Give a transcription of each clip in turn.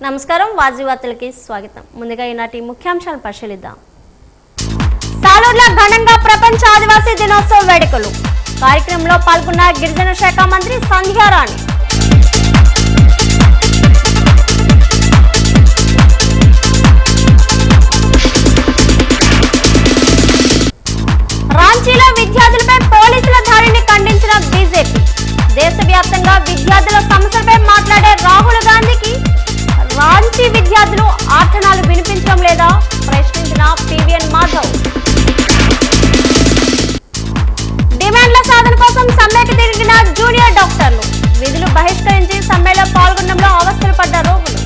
నమస్కారం వాజీ వార్తలకి స్వాగతం. ముందుగా ఈనాటి ముఖ్యాంశాలను పరిశీలిద్దాం. సాలూరులో ఘనంగా ప్రపంచ ఆదివాసీ దినోత్సవ వేడుకలు. కార్యక్రమంలో పాల్గొన్న గిరిజన శాఖ మంత్రి సంధ్యారాణి. రాంచీలో విద్యార్థులపై పోలీసుల దాడిని ఖండించిన బీజేపీ. దేశవ్యాప్తంగా విద్యార్థుల సమస్యలపై మాట్లాడే రాహుల్ గాంధీకి రాంచీ విద్యార్థులు ఆర్తనాలు వినిపించడం లేదా ప్రశ్నించిన పివిఎన్ మాధవ్. డిమాండ్ల సాధన కోసం సమ్మెకు తిరిగిన జూనియర్ డాక్టర్లు. విధులు బహిష్కరించి సమ్మెలో పాల్గొనడంలో అవస్థలు పడ్డ రోగులు.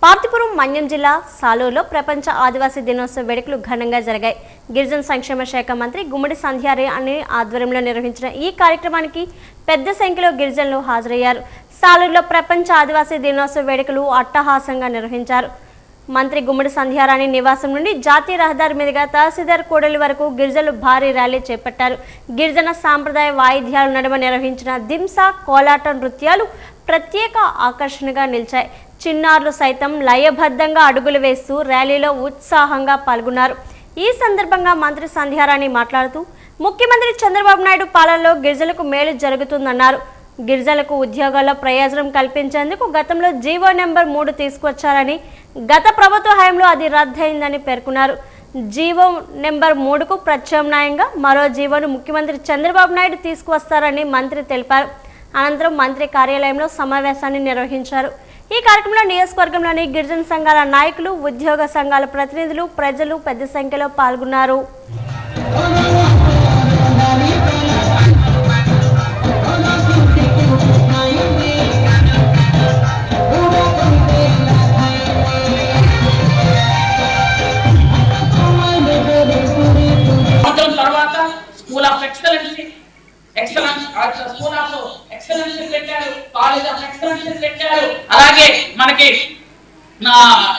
పార్తీపురం మన్యం జిల్లా సాలూరులో ప్రపంచ ఆదివాసీ దినోత్సవ వేడుకలు ఘనంగా జరిగాయి. గిరిజన సంక్షేమ శాఖ మంత్రి గుమ్మడి సంధ్యారాణి ఆధ్వర్యంలో నిర్వహించిన ఈ కార్యక్రమానికి పెద్ద సంఖ్యలో గిరిజనులు హాజరయ్యారు. సాలూరులో ప్రపంచ ఆదివాసీ దినోత్సవ వేడుకలు అట్టహాసంగా నిర్వహించారు. మంత్రి గుమ్మడి సంధ్యారాణి నివాసం నుండి జాతీయ రహదారి మీదుగా తహసీల్దార్ కూడలి వరకు గిరిజనులు భారీ ర్యాలీ చేపట్టారు. గిరిజన సాంప్రదాయ వాయిద్యాల నడుమ నిర్వహించిన దింసా కోలాట నృత్యాలు ప్రత్యేక ఆకర్షణగా నిలిచాయి. చిన్నారులు సైతం లయబద్ధంగా అడుగులు వేస్తూ ర్యాలీలో ఉత్సాహంగా పాల్గొన్నారు. ఈ సందర్భంగా మంత్రి సంధ్యారాణి మాట్లాడుతూ ముఖ్యమంత్రి చంద్రబాబు నాయుడు పాలనలో గిరిజనులకు మేలు జరుగుతుందన్నారు. గిరిజనులకు ఉద్యోగాల్లో ప్రయోజనం కల్పించేందుకు గతంలో జీవో నెంబర్ 3 తీసుకొచ్చారని, గత ప్రభుత్వ హయాంలో అది రద్దయిందని పేర్కొన్నారు. జీవో నెంబర్ 3కు ప్రత్యామ్నాయంగా మరో జీవోను ముఖ్యమంత్రి చంద్రబాబు నాయుడు తీసుకువస్తారని మంత్రి తెలిపారు. అనంతరం మంత్రి కార్యాలయంలో సమావేశాన్ని నిర్వహించారు. ఈ కార్యక్రమంలో నియోజకవర్గంలోని గిరిజన సంఘాల నాయకులు, ఉద్యోగ సంఘాల ప్రతినిధులు, ప్రజలు పెద్ద సంఖ్యలో పాల్గొన్నారు. School of excellency school of excellence పెట్టారు, కాలేజ్ ఆఫ్ ఎక్సలెన్స్ పెట్టారు, అలాగే మనకి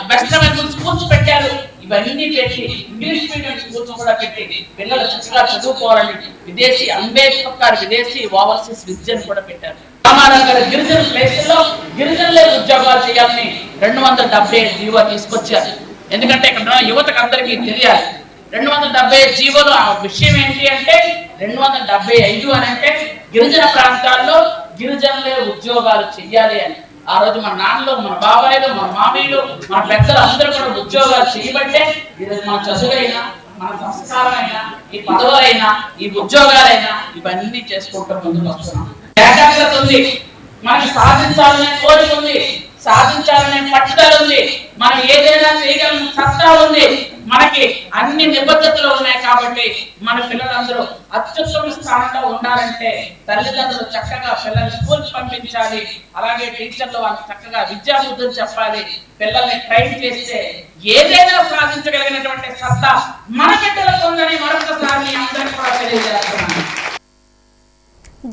బెస్ట్ అవైలబుల్ స్కూల్స్ పెట్టారు. ఇవన్నీ పెట్టి ఇంగ్లీష్ మీడియం స్కూల్స్ కూడా పెట్టి పిల్లలు చక్కగా చదువుకోవాలని విదేశీ అంబేద్కర్ విదేశీ ఓవర్సీస్ విద్యను కూడా పెట్టారు. రామారావు గిరిజన ప్లేసుల్లో గిరిజనులే ఉద్యోగాలు చేయాలని 270 జీవో తీసుకొచ్చారు. ఎందుకంటే ఇక్కడ యువతకు అందరికీ తెలియాలి. 270 జీవోలు ఆ విషయం ఏంటి అంటే 275 అని అంటే గిరిజన ప్రాంతాల్లో గిరిజనులే ఉద్యోగాలు చెయ్యాలి అని. ఆ రోజు మన నాన్నలు, మన బాబాయిలు, మన మామయ్యలు, మన పెద్దలు అందరూ కూడా ఉద్యోగాలు చేయబట్టే ఈరోజు మన చదువులైనా, మన సంస్కారమైనా, ఈ పదవులైనా, ఈ ఉద్యోగాలైనా ఇవన్నీ చేసుకుంటూ ముందుకు వస్తున్నాం. ఏకాగ్రత ఉంది, మనకి సాధించాలనే కోరిక ఉంది, సాధించాలనే పట్టుదల ఉంది, మనం ఏదైనా చేయగలిగిన సత్తా ఉంది, మనకి అన్ని నిబద్ధతలు ఉన్నాయి. కాబట్టి మన పిల్లలందరూ అత్యుత్తమ స్థానంలో ఉండాలంటే తల్లిదండ్రులు చక్కగా పిల్లల్ని స్కూల్ పంపించాలి. అలాగే టీచర్లు వాళ్ళకి చక్కగా విద్యా బుద్ధులు చెప్పాలి. పిల్లల్ని ట్రైన్ చేస్తే ఏదైనా సాధించగలిగినటువంటి సత్తా మన బిడ్డలకు ఉందని మరొకసారి అందరికీ కూడా తెలియజేస్తున్నాను.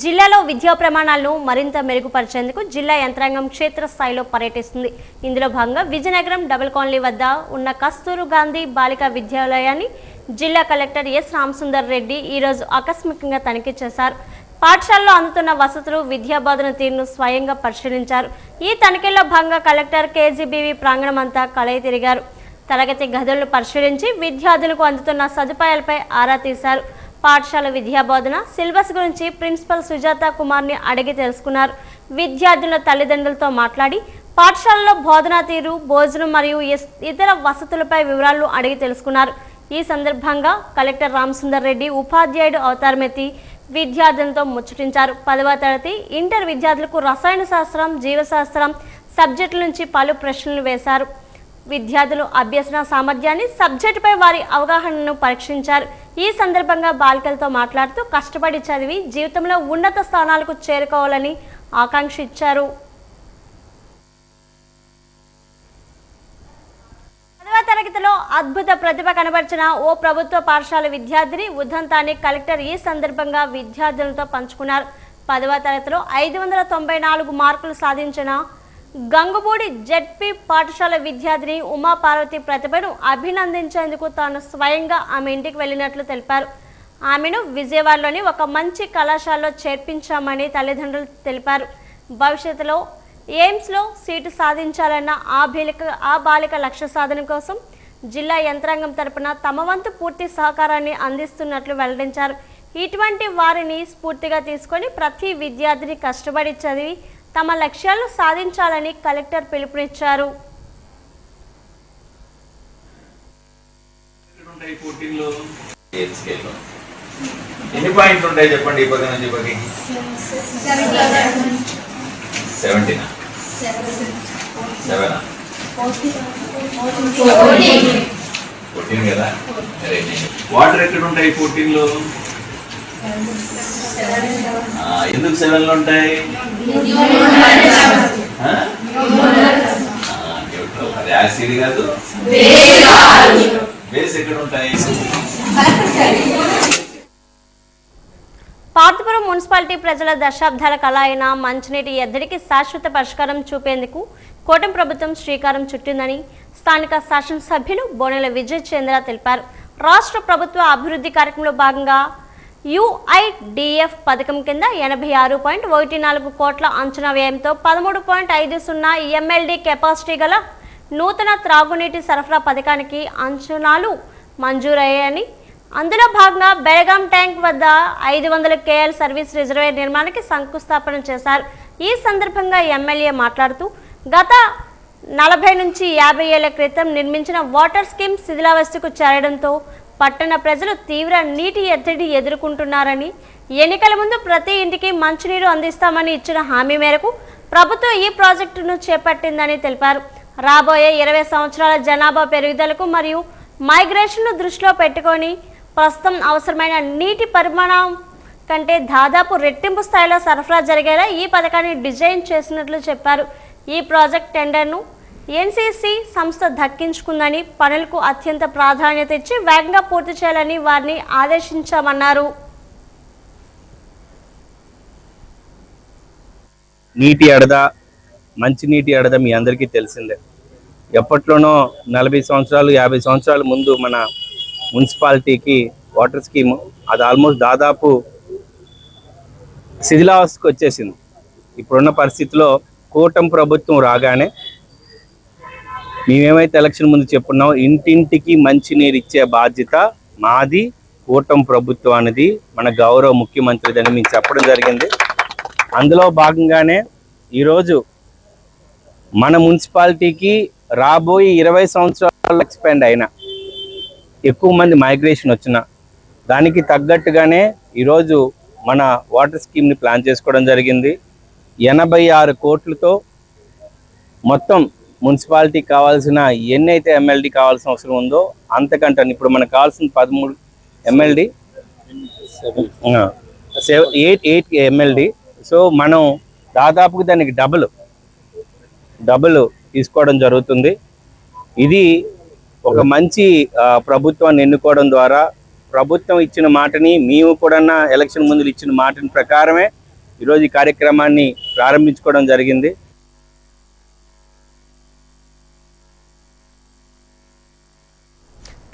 జిల్లాలో విద్యా ప్రమాణాలను మరింత మెరుగుపరిచేందుకు జిల్లా యంత్రాంగం క్షేత్రస్థాయిలో పర్యటిస్తుంది. ఇందులో భాగంగా విజయనగరం డబుల్ కాలనీ వద్ద ఉన్న కస్తూరు గాంధీ బాలికా విద్యాలయాన్ని జిల్లా కలెక్టర్ ఎస్ రామసుందర్ రెడ్డి ఈరోజు ఆకస్మికంగా తనిఖీ చేశారు. పాఠశాలలో అందుతున్న వసతులు, విద్యా బోధన తీరును స్వయంగా పరిశీలించారు. ఈ తనిఖీల్లో భాగంగా కలెక్టర్ కేజీబీవీ ప్రాంగణం అంతా కలయి తిరిగారు. తరగతి గదులను పరిశీలించి విద్యార్థులకు అందుతున్న సదుపాయాలపై ఆరా తీశారు. పాఠశాల విద్యా బోధన సిలబస్ గురించి ప్రిన్సిపల్ సుజాత కుమార్ని అడిగి తెలుసుకున్నారు. విద్యార్థుల తల్లిదండ్రులతో మాట్లాడి పాఠశాలలో బోధనా తీరు, భోజనం మరియు ఇతర వసతులపై వివరాలను అడిగి తెలుసుకున్నారు. ఈ సందర్భంగా కలెక్టర్ రామసుందర్ రెడ్డి ఉపాధ్యాయుడు అవతారమెత్తి విద్యార్థులతో ముచ్చటించారు. 10వ తరగతి ఇంటర్ విద్యార్థులకు రసాయన శాస్త్రం, జీవశాస్త్రం సబ్జెక్టుల నుంచి పలు ప్రశ్నలు వేశారు. విద్యార్థులు అభ్యసన సామర్థ్యాన్ని, సబ్జెక్టుపై వారి అవగాహనను పరీక్షించారు. ఈ సందర్భంగా బాలికలతో మాట్లాడుతూ కష్టపడి చదివి జీవితంలో ఉన్నత స్థానాలకు చేరుకోవాలని ఆకాంక్షించారు. 10వ తరగతిలో అద్భుత ప్రతిభ కనబర్చిన ఓ ప్రభుత్వ పాఠశాల విద్యార్థిని ఉదంతాన్ని కలెక్టర్ ఈ సందర్భంగా విద్యార్థులతో పంచుకున్నారు. 10వ తరగతిలో 594 మార్కులు సాధించిన గంగుబూడి జెడ్పీ పాఠశాల విద్యార్థిని ఉమా పార్వతి ప్రతిభను అభినందించేందుకు తాను స్వయంగా ఆమె ఇంటికి వెళ్ళినట్లు తెలిపారు. ఆమెను విజయవాడలోని ఒక మంచి కళాశాలలో చేర్పించామని తల్లిదండ్రులు తెలిపారు. భవిష్యత్తులో ఎయిమ్స్లో సీటు సాధించాలన్న ఆ బాలిక లక్ష్య సాధన కోసం జిల్లా యంత్రాంగం తరపున తమ వంతు పూర్తి సహకారాన్ని అందిస్తున్నట్లు వెల్లడించారు. ఇటువంటి వారిని స్ఫూర్తిగా తీసుకొని ప్రతి విద్యార్థిని కష్టపడి చదివి తమ లక్ష్యాలను సాధించాలని కలెక్టర్ పిలుపునిచ్చారు. ఎన్ని పాయింట్లు ఉంటాయి చెప్పండి? ఈ పది నుంచి పది 17 14 కదా. వాటర్ ఎక్కడ ఉంటాయి 14లో? ఎందుకు 7లో ఉంటాయి? అది యాసిడ్ కాదు, బేస్ ఎక్కడ ఉంటాయి? పార్తపురం మున్సిపాలిటీ ప్రజల దశాబ్దాల కళ అయిన మంచినీటి ఎద్దడికి శాశ్వత పరిష్కారం చూపేందుకు కూటమి ప్రభుత్వం శ్రీకారం చుట్టిందని స్థానిక శాసనసభ్యులు బోనెల విజయ్ చంద్ర తెలిపారు. రాష్ట్ర ప్రభుత్వ అభివృద్ధి కార్యక్రమంలో భాగంగా UIDF పథకం కింద 86.14 కోట్ల అంచనా వ్యయంతో 13.50 MLD కెపాసిటీ గల నూతన త్రాగునీటి సరఫరా పథకానికి అంచనాలు మంజూరయ్యాయని, అందులో భాగంగా బెళగాం ట్యాంక్ వద్ద 500 KL సర్వీస్ రిజర్వాయర్ నిర్మాణానికి శంకుస్థాపన చేశారు. ఈ సందర్భంగా ఎమ్మెల్యే మాట్లాడుతూ గత 40 నుంచి 50 ఏళ్ల క్రితం నిర్మించిన వాటర్ స్కీమ్ శిథిలావస్థకు చేరడంతో పట్టణ ప్రజలు తీవ్ర నీటి ఎద్దడి ఎదుర్కొంటున్నారని, ఎన్నికల ముందు ప్రతి ఇంటికి మంచినీరు అందిస్తామని ఇచ్చిన హామీ మేరకు ప్రభుత్వం ఈ ప్రాజెక్టును చేపట్టిందని తెలిపారు. రాబోయే 20 సంవత్సరాల జనాభా పెరుగుదలకు మరియు మైగ్రేషన్ను దృష్టిలో పెట్టుకొని ప్రస్తుతం అవసరమైన నీటి పరిమాణం కంటే దాదాపు రెట్టింపు స్థాయిలో సరఫరా జరిగేలా ఈ పథకాన్ని డిజైన్ చేసినట్లు చెప్పారు. ఈ ప్రాజెక్ట్ టెండర్ను NCC సంస్థ దక్కించుకుందని, పనులకు అత్యంత ప్రాధాన్యత ఇచ్చి వేగంగా పూర్తి చేయాలని వారిని ఆదేశించామన్నారు. నీటి అడద, మంచినీటి అడద మీ అందరికీ తెలిసిందే. ఎప్పట్లోనో 40 సంవత్సరాలు 50 సంవత్సరాల ముందు మన మున్సిపాలిటీకి వాటర్ స్కీము అది ఆల్మోస్ట్ దాదాపు శిథిలావస్థకు వచ్చేసింది. ఇప్పుడున్న పరిస్థితిలో కూటమి ప్రభుత్వం రాగానే మేమేమైతే ఎలక్షన్ ముందు చెప్పున్నామో ఇంటింటికి మంచినీరు ఇచ్చే బాధ్యత మాది, కూటమి ప్రభుత్వం అనేది మన గౌరవ ముఖ్యమంత్రిదని మేము చెప్పడం జరిగింది. అందులో భాగంగానే ఈరోజు మన మున్సిపాలిటీకి రాబోయే 20 సంవత్సరాలు ఎక్స్పాండ్ అయినా, ఎక్కువ మంది మైగ్రేషన్ వచ్చిన దానికి తగ్గట్టుగానే ఈరోజు మన వాటర్ స్కీమ్ని ప్లాన్ చేసుకోవడం జరిగింది. 86 కోట్లతో మొత్తం మున్సిపాలిటీకి కావాల్సిన ఎన్నైతే MLD కావాల్సిన అవసరం ఉందో అంతకంటే ఇప్పుడు మనకు కావాల్సిన 13 MLD 8 MLD. సో మనం దాదాపుగా దానికి డబుల్ తీసుకోవడం జరుగుతుంది. ఇది ఒక మంచి ప్రభుత్వాన్ని ఎన్నుకోవడం ద్వారా ప్రభుత్వం ఇచ్చిన మాటని మేము కూడా ఎలక్షన్ ముందు ఇచ్చిన మాటని ప్రకారమే ఈరోజు ఈ కార్యక్రమాన్ని ప్రారంభించుకోవడం జరిగింది.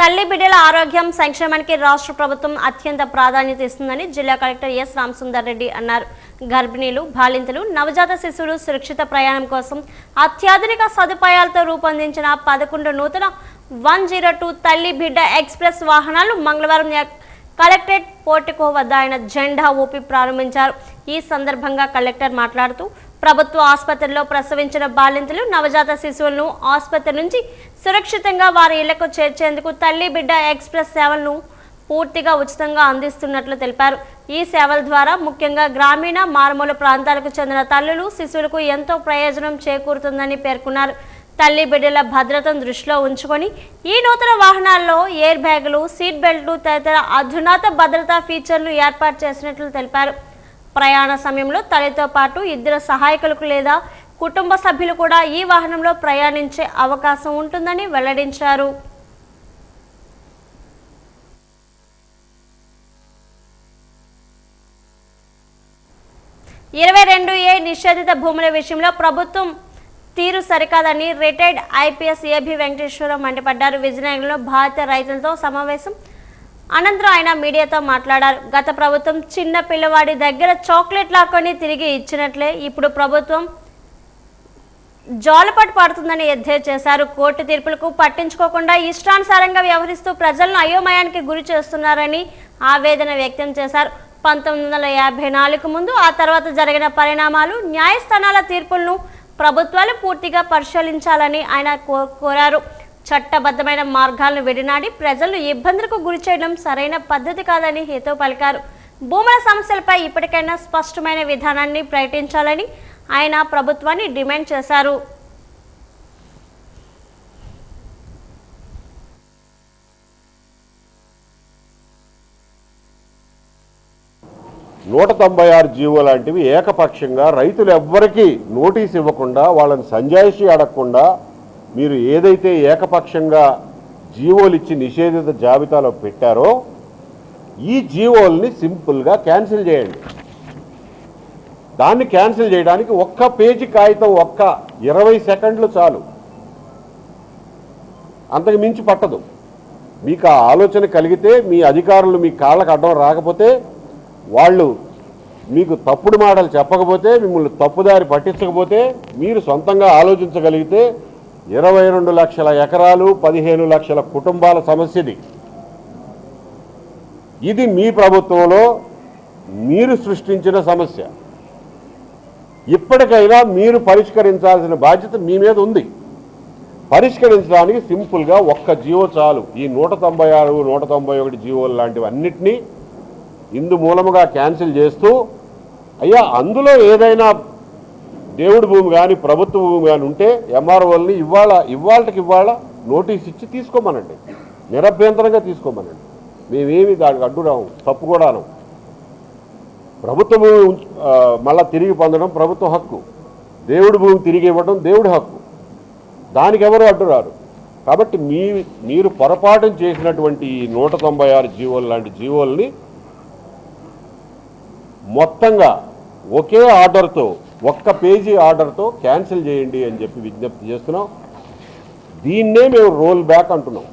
తల్లి బిడ్డల ఆరోగ్యం సంక్షేమానికి రాష్ట్ర ప్రభుత్వం అత్యంత ప్రాధాన్యత ఇస్తుందని జిల్లా కలెక్టర్ ఎస్ రామసుందర్ రెడ్డి అన్నారు. గర్భిణీలు, బాలింతలు, నవజాత శిశువులు సురక్షిత ప్రయాణం కోసం అత్యాధునిక సదుపాయాలతో రూపొందించిన 11 నూతన 102 తల్లి బిడ్డ ఎక్స్ప్రెస్ వాహనాలు మంగళవారం కలెక్టరేట్ పోర్టికో వద్ద ఆయన జెండా ఊపి ప్రారంభించారు. ఈ సందర్భంగా కలెక్టర్ మాట్లాడుతూ ప్రభుత్వ ఆసుపత్రిలో ప్రసవించిన బాలింతలు, నవజాత శిశువులను ఆసుపత్రి నుంచి సురక్షితంగా వారి ఇళ్లకు చేర్చేందుకు తల్లి బిడ్డ ఎక్స్ప్రెస్ సేవలను పూర్తిగా ఉచితంగా అందిస్తున్నట్లు తెలిపారు. ఈ సేవల ద్వారా ముఖ్యంగా గ్రామీణ, మారుమూల ప్రాంతాలకు చెందిన తల్లులు, శిశువులకు ఎంతో ప్రయోజనం చేకూరుతుందని పేర్కొన్నారు. తల్లి బిడ్డల భద్రతను దృష్టిలో ఉంచుకొని ఈ నూతన వాహనాల్లో ఎయిర్ బ్యాగులు, సీట్ బెల్ట్లు తదితర అధునాత భద్రతా ఫీచర్లు ఏర్పాటు చేసినట్లు తెలిపారు. ప్రయాణ సమయంలో తల్లితో పాటు 2 సహాయకులకు లేదా కుటుంబ సభ్యులు కూడా ఈ వాహనంలో ప్రయాణించే అవకాశం ఉంటుందని వెల్లడించారు. "22A నిషేధిత భూముల విషయంలో ప్రభుత్వం తీరు సరికాదని రిటైర్డ్ IPS AB వెంకటేశ్వరరావు మండిపడ్డారు. విజయనగరంలో భారత రైతులతో సమావేశం అనంతరం ఆయన మీడియాతో మాట్లాడారు. గత ప్రభుత్వం చిన్న పిల్లవాడి దగ్గర చాక్లెట్ లాక్కొని తిరిగి ఇచ్చినట్లే ఇప్పుడు ప్రభుత్వం జోలపాటు పడుతుందని ఎద్దేవా చేశారు. కోర్టు తీర్పులకు పట్టించుకోకుండా ఇష్టానుసారంగా వ్యవహరిస్తూ ప్రజలను అయోమయానికి గురి చేస్తున్నారని ఆవేదన వ్యక్తం చేశారు. 1954 ముందు ఆ తర్వాత జరిగిన పరిణామాలు, న్యాయస్థానాల తీర్పులను ప్రభుత్వాలు పూర్తిగా పరిశీలించాలని ఆయన కోరారు. చట్టబద్ధమైన మార్గాలను విడినాడి ప్రజలను ఇబ్బందులకు గురి చేయడం సరైన పద్ధతి కాదని హితవు పలికారు. భూముల సమస్యలపై ఇప్పటికైనా స్పష్టమైన విధానాన్ని ప్రకటించాలని ఆయన ప్రభుత్వాన్ని డిమాండ్ చేశారు. నూట 96 జీవో లాంటివి ఏకపక్షంగా రైతులు ఎవ్వరికీ నోటీస్ ఇవ్వకుండా, వాళ్ళని సంజాయిషి అడగకుండా మీరు ఏదైతే ఏకపక్షంగా జీవోలు ఇచ్చి నిషేధిత జాబితాలో పెట్టారో ఈ జీవోల్ని సింపుల్గా క్యాన్సిల్ చేయండి. దాన్ని క్యాన్సిల్ చేయడానికి ఒక్క పేజీ కాగితం, ఒక్క 20 సెకండ్లు చాలు, అంతకు మించి పట్టదు. మీకు ఆ ఆలోచన కలిగితే, మీ అధికారులు మీ కాళ్ళకు అడ్డం రాకపోతే, వాళ్ళు మీకు తప్పుడు మాటలు చెప్పకపోతే, మిమ్మల్ని తప్పుదారి పట్టించకపోతే, మీరు సొంతంగా ఆలోచించగలిగితే 22 లక్షల ఎకరాలు 15 లక్షల కుటుంబాల సమస్యది. ఇది మీ ప్రభుత్వంలో మీరు సృష్టించిన సమస్య. ఇప్పటికైనా మీరు పరిష్కరించాల్సిన బాధ్యత మీ మీద ఉంది. పరిష్కరించడానికి సింపుల్గా ఒక్క జీవో చాలు. ఈ 196, 191 జీవోలు లాంటివన్నిటినీ ఇందు మూలముగా క్యాన్సిల్ చేస్తూ, అయ్యా అందులో ఏదైనా దేవుడి భూమి కానీ ప్రభుత్వ భూమి కానీ ఉంటే ఎంఆర్ఓల్ని ఇవాళకి నోటీస్ ఇచ్చి తీసుకోమనండి, నిరభ్యంతరంగా తీసుకోమనండి. మేమేమి దానికి అడ్డురాము, తప్పు కూడాను. ప్రభుత్వ భూమి మళ్ళా తిరిగి పొందడం ప్రభుత్వ హక్కు, దేవుడి భూమి తిరిగి ఇవ్వడం దేవుడి హక్కు, దానికి ఎవరు అడ్డురారు. కాబట్టి మీరు పొరపాటు చేసినటువంటి ఈ 196 జీవోలు లాంటి జీవోల్ని మొత్తంగా ఒకే ఆర్డర్తో, ఒక్క పేజీ ఆర్డర్తో క్యాన్సిల్ చేయండి అని చెప్పి విజ్ఞప్తి చేస్తున్నాం. దీన్నే మేము రోల్ బ్యాక్ అంటున్నాం.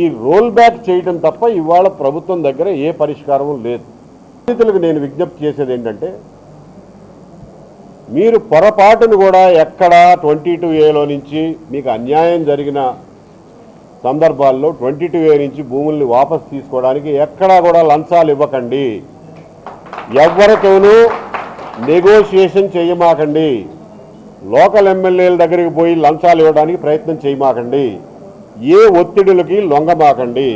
ఈ రోల్ బ్యాక్ చేయడం తప్ప ఇవాళ ప్రభుత్వం దగ్గర ఏ పరిష్కారం లేదు. రైతులకు నేను విజ్ఞప్తి చేసేది ఏంటంటే, మీరు పొరపాటును కూడా ఎక్కడ 22A నుంచి మీకు అన్యాయం జరిగిన సందర్భాల్లో 22A నుంచి భూముల్ని వాపసు తీసుకోవడానికి ఎక్కడా కూడా లంచాలు ఇవ్వకండి, ఎవరితోనూ నెగోషియేషన్ చేయమాకండి, లోకల్ ఎమ్మెల్యేల దగ్గరికి పోయి లంచాలు ఇవ్వడానికి ప్రయత్నం చేయమాకండి, ఏ ఒత్తిడులకి లొంగమాకండి.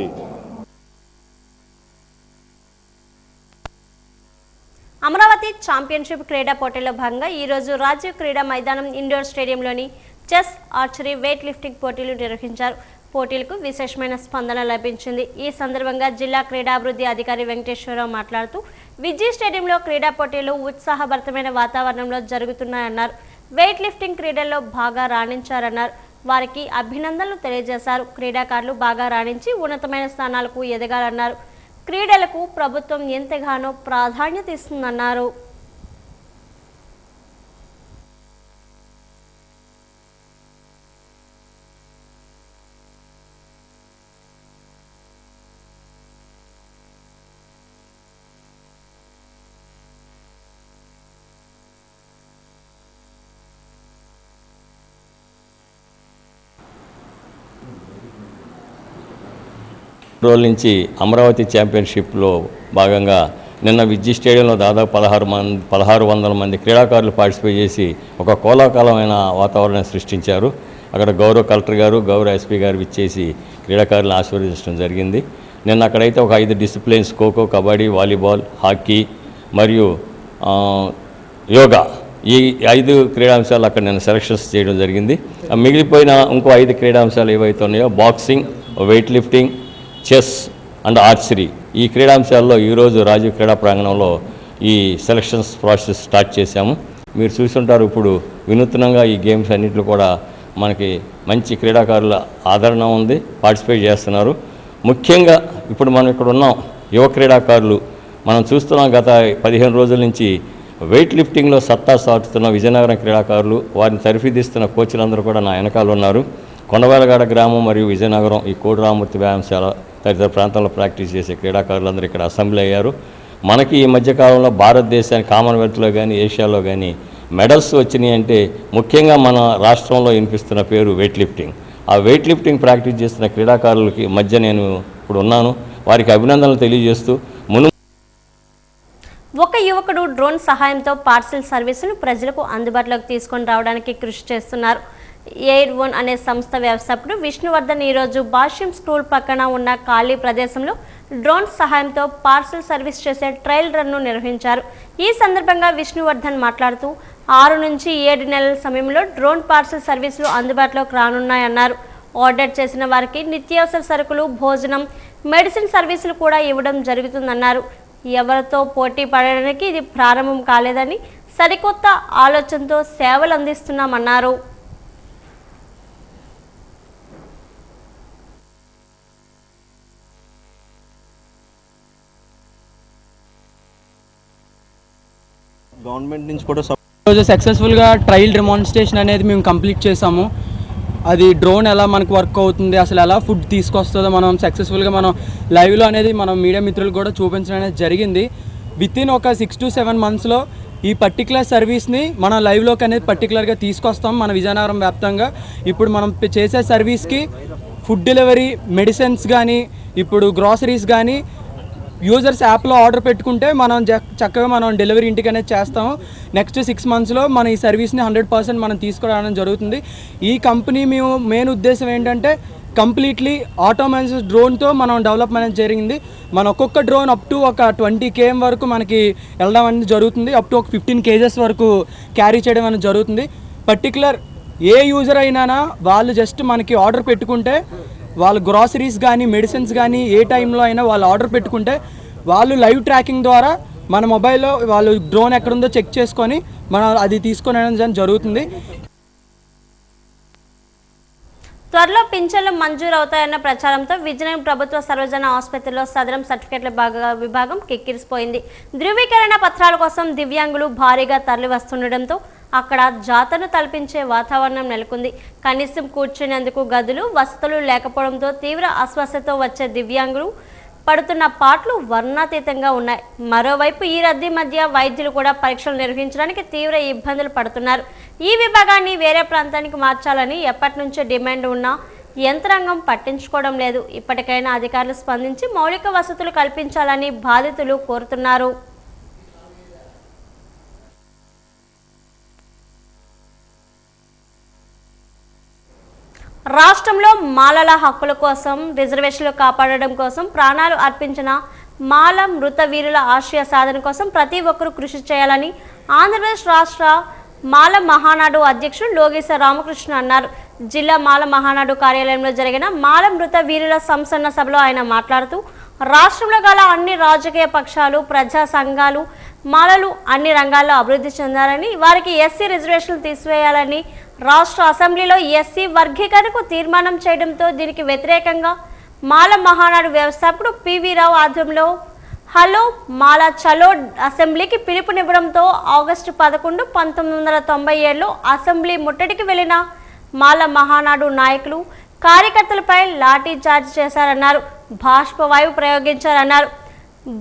అమరావతి ఛాంపియన్షిప్ క్రీడా పోటీల్లో భాగంగా ఈరోజు రాజీవ్ క్రీడా మైదానం ఇండోర్ స్టేడియంలోని చెస్, ఆర్చరీ, వెయిట్ లిఫ్టింగ్ పోటీలు నిర్వహించారు. పోటీలకు విశేషమైన స్పందన లభించింది. ఈ సందర్భంగా జిల్లా క్రీడాభివృద్ధి అధికారి వెంకటేశ్వరరావు మాట్లాడుతూ విజీ స్టేడియంలో క్రీడా పోటీలు ఉత్సాహభరితమైన వాతావరణంలో జరుగుతున్నాయన్నారు. వెయిట్ లిఫ్టింగ్ క్రీడల్లో బాగా రాణించారన్నారు. వారికి అభినందనలు తెలియజేశారు. క్రీడాకారులు బాగా రాణించి ఉన్నతమైన స్థానాలకు ఎదగాలన్నారు. క్రీడలకు ప్రభుత్వం ఎంతగానో ప్రాధాన్యత ఇస్తుందన్నారు. రోజుల నుంచి అమరావతి ఛాంపియన్షిప్లో భాగంగా నిన్న విజీ స్టేడియంలో దాదాపు 1600 మంది క్రీడాకారులు పార్టిసిపేట్ చేసి ఒక కోలాహలమైన వాతావరణాన్ని సృష్టించారు. అక్కడ గౌరవ కలెక్టర్ గారు, గౌరవ ఎస్పీ గారు ఇచ్చేసి క్రీడాకారులను ఆశీర్వదించడం జరిగింది. నిన్న అక్కడైతే ఒక 5 disciplines, kho kho, kabaddi, volleyball, hockey మరియు యోగా, ఈ 5 క్రీడాంశాలు అక్కడ నిన్న సెలక్షన్స్ చేయడం జరిగింది. మిగిలిపోయిన ఇంకో 5 క్రీడాంశాలు ఏవైతే ఉన్నాయో boxing, weight lifting, chess and archery, ఈ క్రీడాంశాల్లో ఈరోజు రాజీవ్ క్రీడా ప్రాంగణంలో ఈ సెలక్షన్స్ ప్రాసెస్ స్టార్ట్ చేశాము. మీరు చూస్తుంటారు, ఇప్పుడు వినూత్నంగా ఈ గేమ్స్ అన్నింటిలో కూడా మనకి మంచి క్రీడాకారుల ఆదరణ ఉంది, పార్టిసిపేట్ చేస్తున్నారు. ముఖ్యంగా ఇప్పుడు మనం ఇక్కడ ఉన్నాం, యువ క్రీడాకారులు మనం చూస్తున్నాం. గత 15 రోజుల నుంచి వెయిట్ లిఫ్టింగ్లో సత్తా సాటుతున్న విజయనగరం క్రీడాకారులు, వారిని తరఫీదిస్తున్న కోచ్లందరూ కూడా నా వెనకాల ఉన్నారు. కొండవేలగాడ గ్రామం మరియు విజయనగరం ఈ కోడి రామమూర్తి వ్యాయామశాల తదితర ప్రాంతాల్లో ప్రాక్టీస్ చేసే క్రీడాకారులందరూ ఇక్కడ అసెంబ్లీ అయ్యారు. మనకి ఈ మధ్యకాలంలో భారతదేశానికి కామన్వెల్త్లో కానీ ఏషియాలో కానీ మెడల్స్ వచ్చినాయి అంటే ముఖ్యంగా మన రాష్ట్రంలో వినిపిస్తున్న పేరు వెయిట్ లిఫ్టింగ్. ఆ వెయిట్ లిఫ్టింగ్ ప్రాక్టీస్ చేస్తున్న క్రీడాకారులకి మధ్య నేను ఇప్పుడు ఉన్నాను. వారికి అభినందనలు తెలియజేస్తూ ఒక యువకుడు డ్రోన్ సహాయంతో పార్సిల్ సర్వీసును ప్రజలకు అందుబాటులోకి తీసుకొని రావడానికి కృషి చేస్తున్నారు. ఎయిర్ వన్ అనే సంస్థ వ్యవస్థాపకుడు విష్ణువర్ధన్ ఈరోజు భాష్యం స్కూల్ పక్కన ఉన్న ఖాళీ ప్రదేశంలో డ్రోన్ సహాయంతో పార్సిల్ సర్వీస్ చేసే ట్రయల్ రన్ను నిర్వహించారు. ఈ సందర్భంగా విష్ణువర్ధన్ మాట్లాడుతూ 6 నుంచి 7 నెలల సమయంలో డ్రోన్ పార్సిల్ సర్వీసులు అందుబాటులోకి రానున్నాయన్నారు. ఆర్డర్ చేసిన వారికి నిత్యావసర సరుకులు, భోజనం, మెడిసిన్ సర్వీసులు కూడా ఇవ్వడం జరుగుతుందన్నారు. ఎవరితో పోటీ పడడానికి ఇది ప్రారంభం కాలేదని సరికొత్త ఆలోచనతో సేవలు అందిస్తున్నామన్నారు. గవర్నమెంట్ నుంచి కూడా ఈరోజు సక్సెస్ఫుల్గా ట్రయల్ డెమాన్స్ట్రేషన్ అనేది మేము కంప్లీట్ చేసాము. అది డ్రోన్ ఎలా మనకు వర్క్ అవుతుంది, అసలు ఎలా ఫుడ్ తీసుకొస్తుందో మనం సక్సెస్ఫుల్గా మనం లైవ్లో అనేది మనం మీడియా మిత్రులు కూడా చూపించడం అనేది జరిగింది. వితిన్ ఒక 6 to 7 మంత్స్లో ఈ పర్టికులర్ సర్వీస్ని మనం లైవ్లోకి అనేది పర్టికులర్గా తీసుకొస్తాం మన విజయనగరం వ్యాప్తంగా. ఇప్పుడు మనం చేసే సర్వీస్కి ఫుడ్ డెలివరీ, మెడిసిన్స్ కానీ, ఇప్పుడు గ్రాసరీస్ కానీ యూజర్స్ యాప్లో ఆర్డర్ పెట్టుకుంటే మనం చక్కగా మనం డెలివరీ ఇంటికి అనేది చేస్తాము. నెక్స్ట్ 6 మంత్స్లో మన ఈ సర్వీస్ని 100% మనం తీసుకురావడం జరుగుతుంది. ఈ కంపెనీ మేము మెయిన్ ఉద్దేశం ఏంటంటే కంప్లీట్లీ ఆటోమేటిక్ డ్రోన్తో మనం డెవలప్ అనేది జరిగింది. మన ఒక్కొక్క డ్రోన్ అప్ టు ఒక 20 km వరకు మనకి వెళ్ళడం అనేది జరుగుతుంది. అప్ టు ఒక 15 kgs వరకు క్యారీ చేయడం అనేది జరుగుతుంది. పర్టికులర్ ఏ యూజర్ అయినా వాళ్ళు జస్ట్ మనకి ఆర్డర్ పెట్టుకుంటే వాళ్ళు గ్రాసరీస్ కానీ, మెడిసిన్స్ కానీ ఏ టైంలో అయినా వాళ్ళు ఆర్డర్ పెట్టుకుంటే వాళ్ళు లైవ్ ట్రాకింగ్ ద్వారా మన మొబైల్లో వాళ్ళు డ్రోన్ ఎక్కడుందో చెక్ చేసుకొని మనం అది తీసుకొని జరుగుతుంది. త్వరలో పింఛన్లు మంజూరు అవుతాయన్న ప్రచారంతో విజయనగరం ప్రభుత్వ సర్వజన ఆసుపత్రిలో సదరం సర్టిఫికెట్ల విభాగం కిక్కిరిసిపోయింది. ధృవీకరణ పత్రాల కోసం దివ్యాంగులు భారీగా తరలి వస్తుండటంతో అక్కడ జాతరను తలపించే వాతావరణం నెలకొంది. కనీసం కూర్చునేందుకు గదులు, వసతులు లేకపోవడంతో తీవ్ర అస్వస్థతో వచ్చే దివ్యాంగులు పడుతున్న పాట్లు వర్ణాతీతంగా ఉన్నాయి. మరోవైపు ఈ రద్దీ మధ్య వైద్యులు కూడా పరీక్షలు నిర్వహించడానికి తీవ్ర ఇబ్బందులు పడుతున్నారు. ఈ విభాగాన్ని వేరే ప్రాంతానికి మార్చాలని ఎప్పటి నుంచో డిమాండ్ ఉన్నా యంత్రాంగం పట్టించుకోవడం లేదు. ఇప్పటికైనా అధికారులు స్పందించి మౌలిక వసతులు కల్పించాలని బాధితులు కోరుతున్నారు. రాష్ట్రంలో మాలల హక్కుల కోసం, రిజర్వేషన్లు కాపాడడం కోసం ప్రాణాలు అర్పించిన మాల మృత వీరుల ఆశయ సాధన కోసం ప్రతి ఒక్కరూ కృషి చేయాలని ఆంధ్రప్రదేశ్ రాష్ట్ర మాల మహానాడు అధ్యక్షుడు లోగిస రామకృష్ణ అన్నారు. జిల్లా మాల మహానాడు కార్యాలయంలో జరిగిన మాల మృత వీరుల సంసన్న సభలో ఆయన మాట్లాడుతూ రాష్ట్రంలో గల అన్ని రాజకీయ పక్షాలు, ప్రజా సంఘాలు మాలలు అన్ని రంగాల్లో అభివృద్ధి చెందాలని, వారికి ఎస్సీ రిజర్వేషన్లు తీసివేయాలని రాష్ట్ర అసెంబ్లీలో ఎస్సీ వర్గీకరణకు తీర్మానం చేయడంతో దీనికి వ్యతిరేకంగా మాల మహానాడు వ్యవస్థాపకుడు పివి రావు ఆధ్వర్యంలో హలో మాల చలో అసెంబ్లీకి పిలుపునివ్వడంతో ఆగస్టు 11, 1997లో అసెంబ్లీ ముట్టడికి వెళ్లిన మాల మహానాడు నాయకులు, కార్యకర్తలపై లాఠీ చార్జ్ చేశారన్నారు. బాష్పవాయువు ప్రయోగించారన్నారు.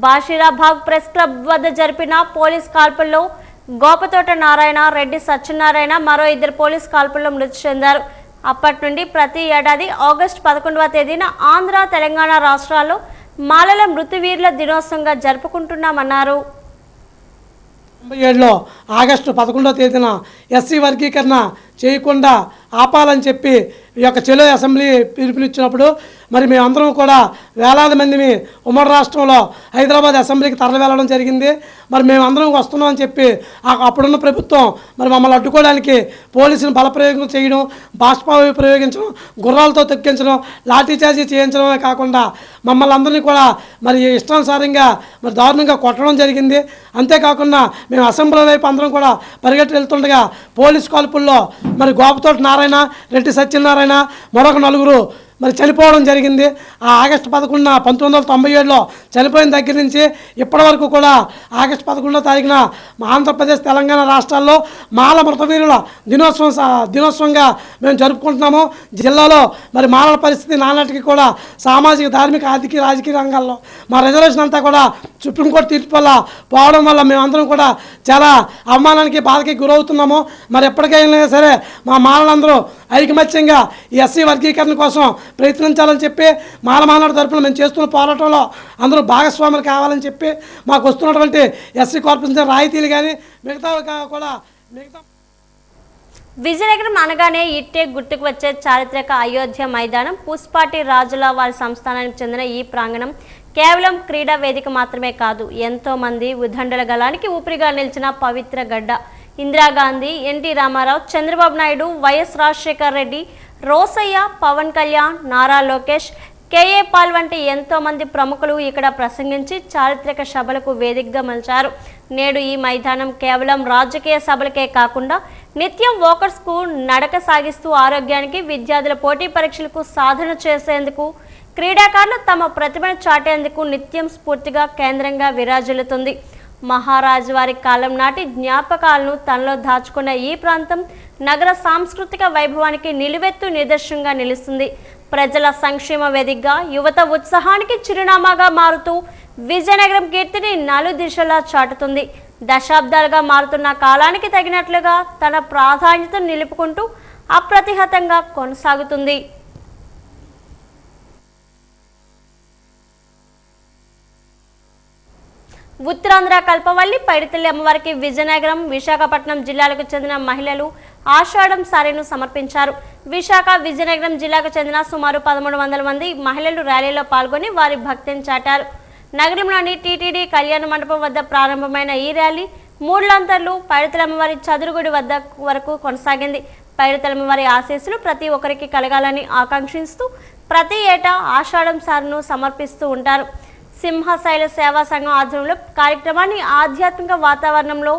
బాషిరాబాగ్ ప్రెస్ క్లబ్ వద్ద జరిపిన పోలీస్ కాల్పుల్లో గోపతోట నారాయణ, రెడ్డి సత్యనారాయణ మరో 2 పోలీస్ కాల్పుల్లో మృతి చెందారు. అప్పటి నుండి ప్రతి ఏడాది ఆగస్టు 11వ తేదీన ఆంధ్ర, తెలంగాణ రాష్ట్రాల్లో మాలల మృతవీరుల దినోత్సవంగా జరుపుకుంటున్నామన్నారు. 1997లో ఆగస్టు 11వ తేదీన ఎస్సీ వర్గీకరణ చేయకుండా ఆపాలని చెప్పి ఈ యొక్క చెలో అసెంబ్లీ పిలుపునిచ్చినప్పుడు మరి మేమందరం కూడా వేలాది మందిని ఉమ్మడి రాష్ట్రంలో హైదరాబాద్ అసెంబ్లీకి తరలి వెళ్ళడం జరిగింది. మరి మేమందరం వస్తున్నాం అని చెప్పి అప్పుడున్న ప్రభుత్వం మరి మమ్మల్ని అడ్డుకోవడానికి పోలీసులు బలప్రయోగం చేయడం, బాష్పవాయువు ప్రయోగించడం, గుర్రాలతో తొక్కించడం, లాఠీచార్జీ చేయించడమే కాకుండా మమ్మల్ని అందరినీ కూడా మరి ఇష్టానుసారంగా మరి దారుణంగా కొట్టడం జరిగింది. అంతేకాకుండా మేము అసెంబ్లీ వైపు అందరం కూడా పరిగెట్టి వెళ్తుండగా పోలీసు కాల్పుల్లో మరి గోపతోటి నారాయణ, రెడ్డి సత్యనారాయణ మరొక 4 మరి చనిపోవడం జరిగింది. ఆ ఆగస్టు 11 1997లో చనిపోయిన దగ్గర నుంచి ఇప్పటి వరకు కూడా ఆగస్టు 11వ తారీఖున ఆంధ్రప్రదేశ్ తెలంగాణ రాష్ట్రాల్లో మాల మృతవీరుల దినోత్సవంగా మేము జరుపుకుంటున్నాము. జిల్లాలో మరి మాలల పరిస్థితి నానాటికి కూడా సామాజిక, ధార్మిక, ఆర్థిక, రాజకీయ రంగాల్లో మా రిజర్వేషన్ అంతా కూడా సుప్రీంకోర్టు తీర్పు వల్ల పోవడం వల్ల మేమందరం కూడా చాలా అవమానానికి, బాధకి గురవుతున్నాము. మరి ఎప్పటికైనా సరే మా మాలలందరూ ఐకమత్యంగా ఈ ఎస్సీ వర్గీకరణ కోసం ప్రయత్నించాలని చెప్పి మాల మానాడు తరపున మేము చేస్తున్న పోరాటంలో అందరూ భాగస్వాములు కావాలని చెప్పి మాకు వస్తున్నటువంటి ఎస్సీ కార్పొరేషన్ రాయితీలు కానీ మిగతా కూడా విజయనగరం అనగానే ఇట్టే గుర్తుకు వచ్చే చారిత్రక అయోధ్య మైదానం, పుష్పాటి రాజుల వారి సంస్థానానికి చెందిన ఈ ప్రాంగణం కేవలం క్రీడా వేదిక మాత్రమే కాదు, ఎంతో మంది ఉద్దండల గలానికి ఊపిరిగా నిలిచిన పవిత్ర గడ్డ. ఇందిరాగాంధీ, ఎన్టీ రామారావు, చంద్రబాబు నాయుడు, వైఎస్ రాజశేఖర్ రెడ్డి, రోసయ్య, పవన్ కళ్యాణ్, నారా లోకేష్, కేఏ పాల్ వంటి ఎంతో మంది ప్రముఖులు ఇక్కడ ప్రసంగించి చారిత్రక సభలకు వేదికగా మలిచారు. నేడు ఈ మైదానం కేవలం రాజకీయ సభలకే కాకుండా నిత్యం వాకర్స్కు నడక సాగిస్తూ ఆరోగ్యానికి, విద్యార్థుల పోటీ పరీక్షలకు సాధన చేసేందుకు, క్రీడాకారులు తమ ప్రతిభను చాటేందుకు నిత్యం స్ఫూర్తిగా కేంద్రంగా విరాజిల్లుతుంది. మహారాజు వారి కాలం నాటి జ్ఞాపకాలను తనలో దాచుకున్న ఈ ప్రాంతం నగర సాంస్కృతిక వైభవానికి నిలువెత్తు నిదర్శనంగా నిలుస్తుంది. ప్రజల సంక్షేమ వేదికగా, యువత ఉత్సాహానికి చిరునామాగా మారుతూ విజయనగరం కీర్తిని నలుదిశలా చాటుతుంది. దశాబ్దాలుగా మారుతున్న కాలానికి తగినట్లుగా తన ప్రాధాన్యతను నిలుపుకుంటూ అప్రతిహతంగా కొనసాగుతుంది. ఉత్తరాంధ్ర కల్పవల్లి పైడితల్లి అమ్మవారికి విజయనగరం, విశాఖపట్నం జిల్లాలకు చెందిన మహిళలు ఆషాఢం సారీను సమర్పించారు. విశాఖ, విజయనగరం జిల్లాకు చెందిన సుమారు 1300 మంది మహిళలు ర్యాలీలో పాల్గొని వారి భక్తిని చాటారు. నగరంలోని టీటీడీ కళ్యాణ మండపం వద్ద ప్రారంభమైన ఈ ర్యాలీ 3 లంతర్లు పైడితల్లి అమ్మవారి చదురుగుడి వద్ద వరకు కొనసాగింది. పైడితల్లి అమ్మవారి ఆశీస్సులు ప్రతి ఒక్కరికి కలగాలని ఆకాంక్షిస్తూ ప్రతి ఏటా ఆషాఢం సారీను సమర్పిస్తూ ఉంటారు. సింహశైల సేవా సంఘం ఆధ్వర్యంలో కార్యక్రమాన్ని ఆధ్యాత్మిక వాతావరణంలో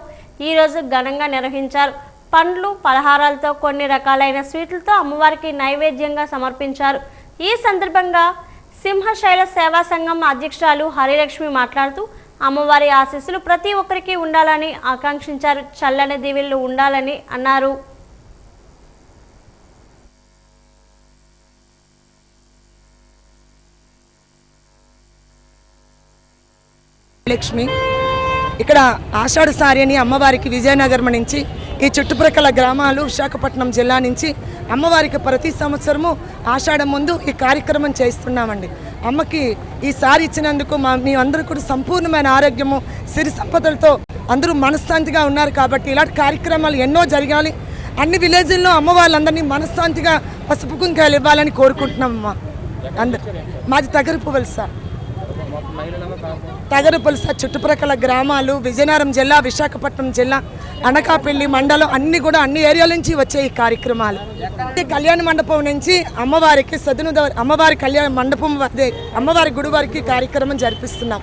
ఈరోజు ఘనంగా నిర్వహించారు. పండ్లు, పలహారాలతో కొన్ని రకాలైన స్వీట్లతో అమ్మవారికి నైవేద్యంగా సమర్పించారు. ఈ సందర్భంగా సింహశైల సేవా సంఘం అధ్యక్షురాలు హరిలక్ష్మి మాట్లాడుతూ అమ్మవారి ఆశీస్సులు ప్రతి ఒక్కరికి ఉండాలని ఆకాంక్షించారు. చల్లని దీవెనలు ఉండాలని అన్నారు. లక్ష్మి ఇక్కడ ఆషాఢ సారీ అని అమ్మవారికి విజయనగరం నుంచి ఈ చుట్టుప్రక్కల గ్రామాలు, విశాఖపట్నం జిల్లా నుంచి అమ్మవారికి ప్రతి సంవత్సరము ఆషాఢం ముందు ఈ కార్యక్రమం చేస్తున్నామండి. అమ్మకి ఈ సారీ ఇచ్చినందుకు మీ అందరూ కూడా సంపూర్ణమైన ఆరోగ్యము, సిరి సంపదలతో అందరూ మనశ్శాంతిగా ఉన్నారు. కాబట్టి ఇలాంటి కార్యక్రమాలు ఎన్నో జరగాలి. అన్ని విలేజ్ల్లో అమ్మవాళ్ళందరినీ మనశ్శాంతిగా పసుపు కుంకాయలు ఇవ్వాలని కోరుకుంటున్నామమ్మా. అందరు మాది తగరుపులస చుట్టుప్రక్కల గ్రామాలు, విజయనగరం జిల్లా, విశాఖపట్నం జిల్లా, అనకాపల్లి మండలం అన్ని కూడా అన్ని ఏరియాల నుంచి వచ్చే ఈ కార్యక్రమాలు. కళ్యాణ మండపం నుంచి అమ్మవారికి అమ్మవారి కళ్యాణ మండపం వద్ద అమ్మవారి గుడి వారికి కార్యక్రమం జరిపిస్తున్నాం.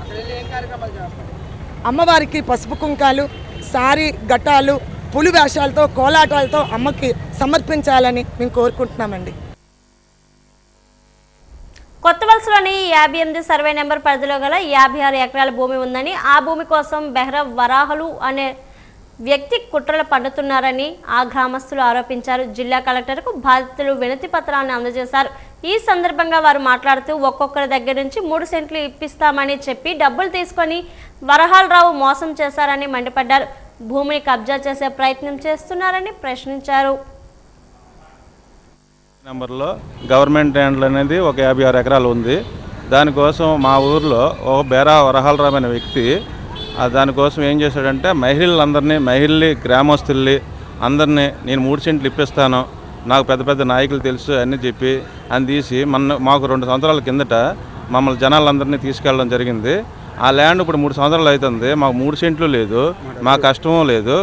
అమ్మవారికి పసుపు కుంకాలు, సారీ, ఘటాలు, పులి వేషాలతో, కోలాటాలతో అమ్మకి సమర్పించాలని మేము కోరుకుంటున్నామండి. కొత్తవలసలోని 58 సర్వే నెంబర్ పరిధిలో గల 56 ఎకరాల భూమి ఉందని, ఆ భూమి కోసం బెహ్రా వరాహులు అనే వ్యక్తి కుట్రలు పన్నుతున్నారని ఆ గ్రామస్తులు ఆరోపించారు. జిల్లా కలెక్టర్కు బాధితులు వినతి పత్రాలను అందజేశారు. ఈ సందర్భంగా వారు మాట్లాడుతూ ఒక్కొక్కరి దగ్గర నుంచి 3 సెంట్లు ఇప్పిస్తామని చెప్పి డబ్బులు తీసుకొని వరహాలరావు మోసం చేశారని మండిపడ్డారు. భూమిని కబ్జా చేసే ప్రయత్నం చేస్తున్నారని ప్రశ్నించారు. నెంబర్లో గవర్నమెంట్ ల్యాండ్ అనేది ఒక 56 ఎకరాలు ఉంది. దానికోసం మా ఊర్లో ఒక బేరా వరహాలరావు అనే వ్యక్తి దానికోసం ఏం చేశాడంటే మహిళల్ని గ్రామస్తుల్ని అందరినీ నేను 3 సెంట్లు ఇప్పిస్తాను, నాకు పెద్ద పెద్ద నాయకులు తెలుసు అన్నీ చెప్పి అని తీసి మాకు 2 సంవత్సరాల కిందట మమ్మల్ని జనాలందరినీ తీసుకెళ్ళడం జరిగింది. ఆ ల్యాండ్ ఇప్పుడు 3 సంవత్సరాలు అవుతుంది, మాకు 3 సెంట్లు లేదు, మా కష్టమూ లేదు.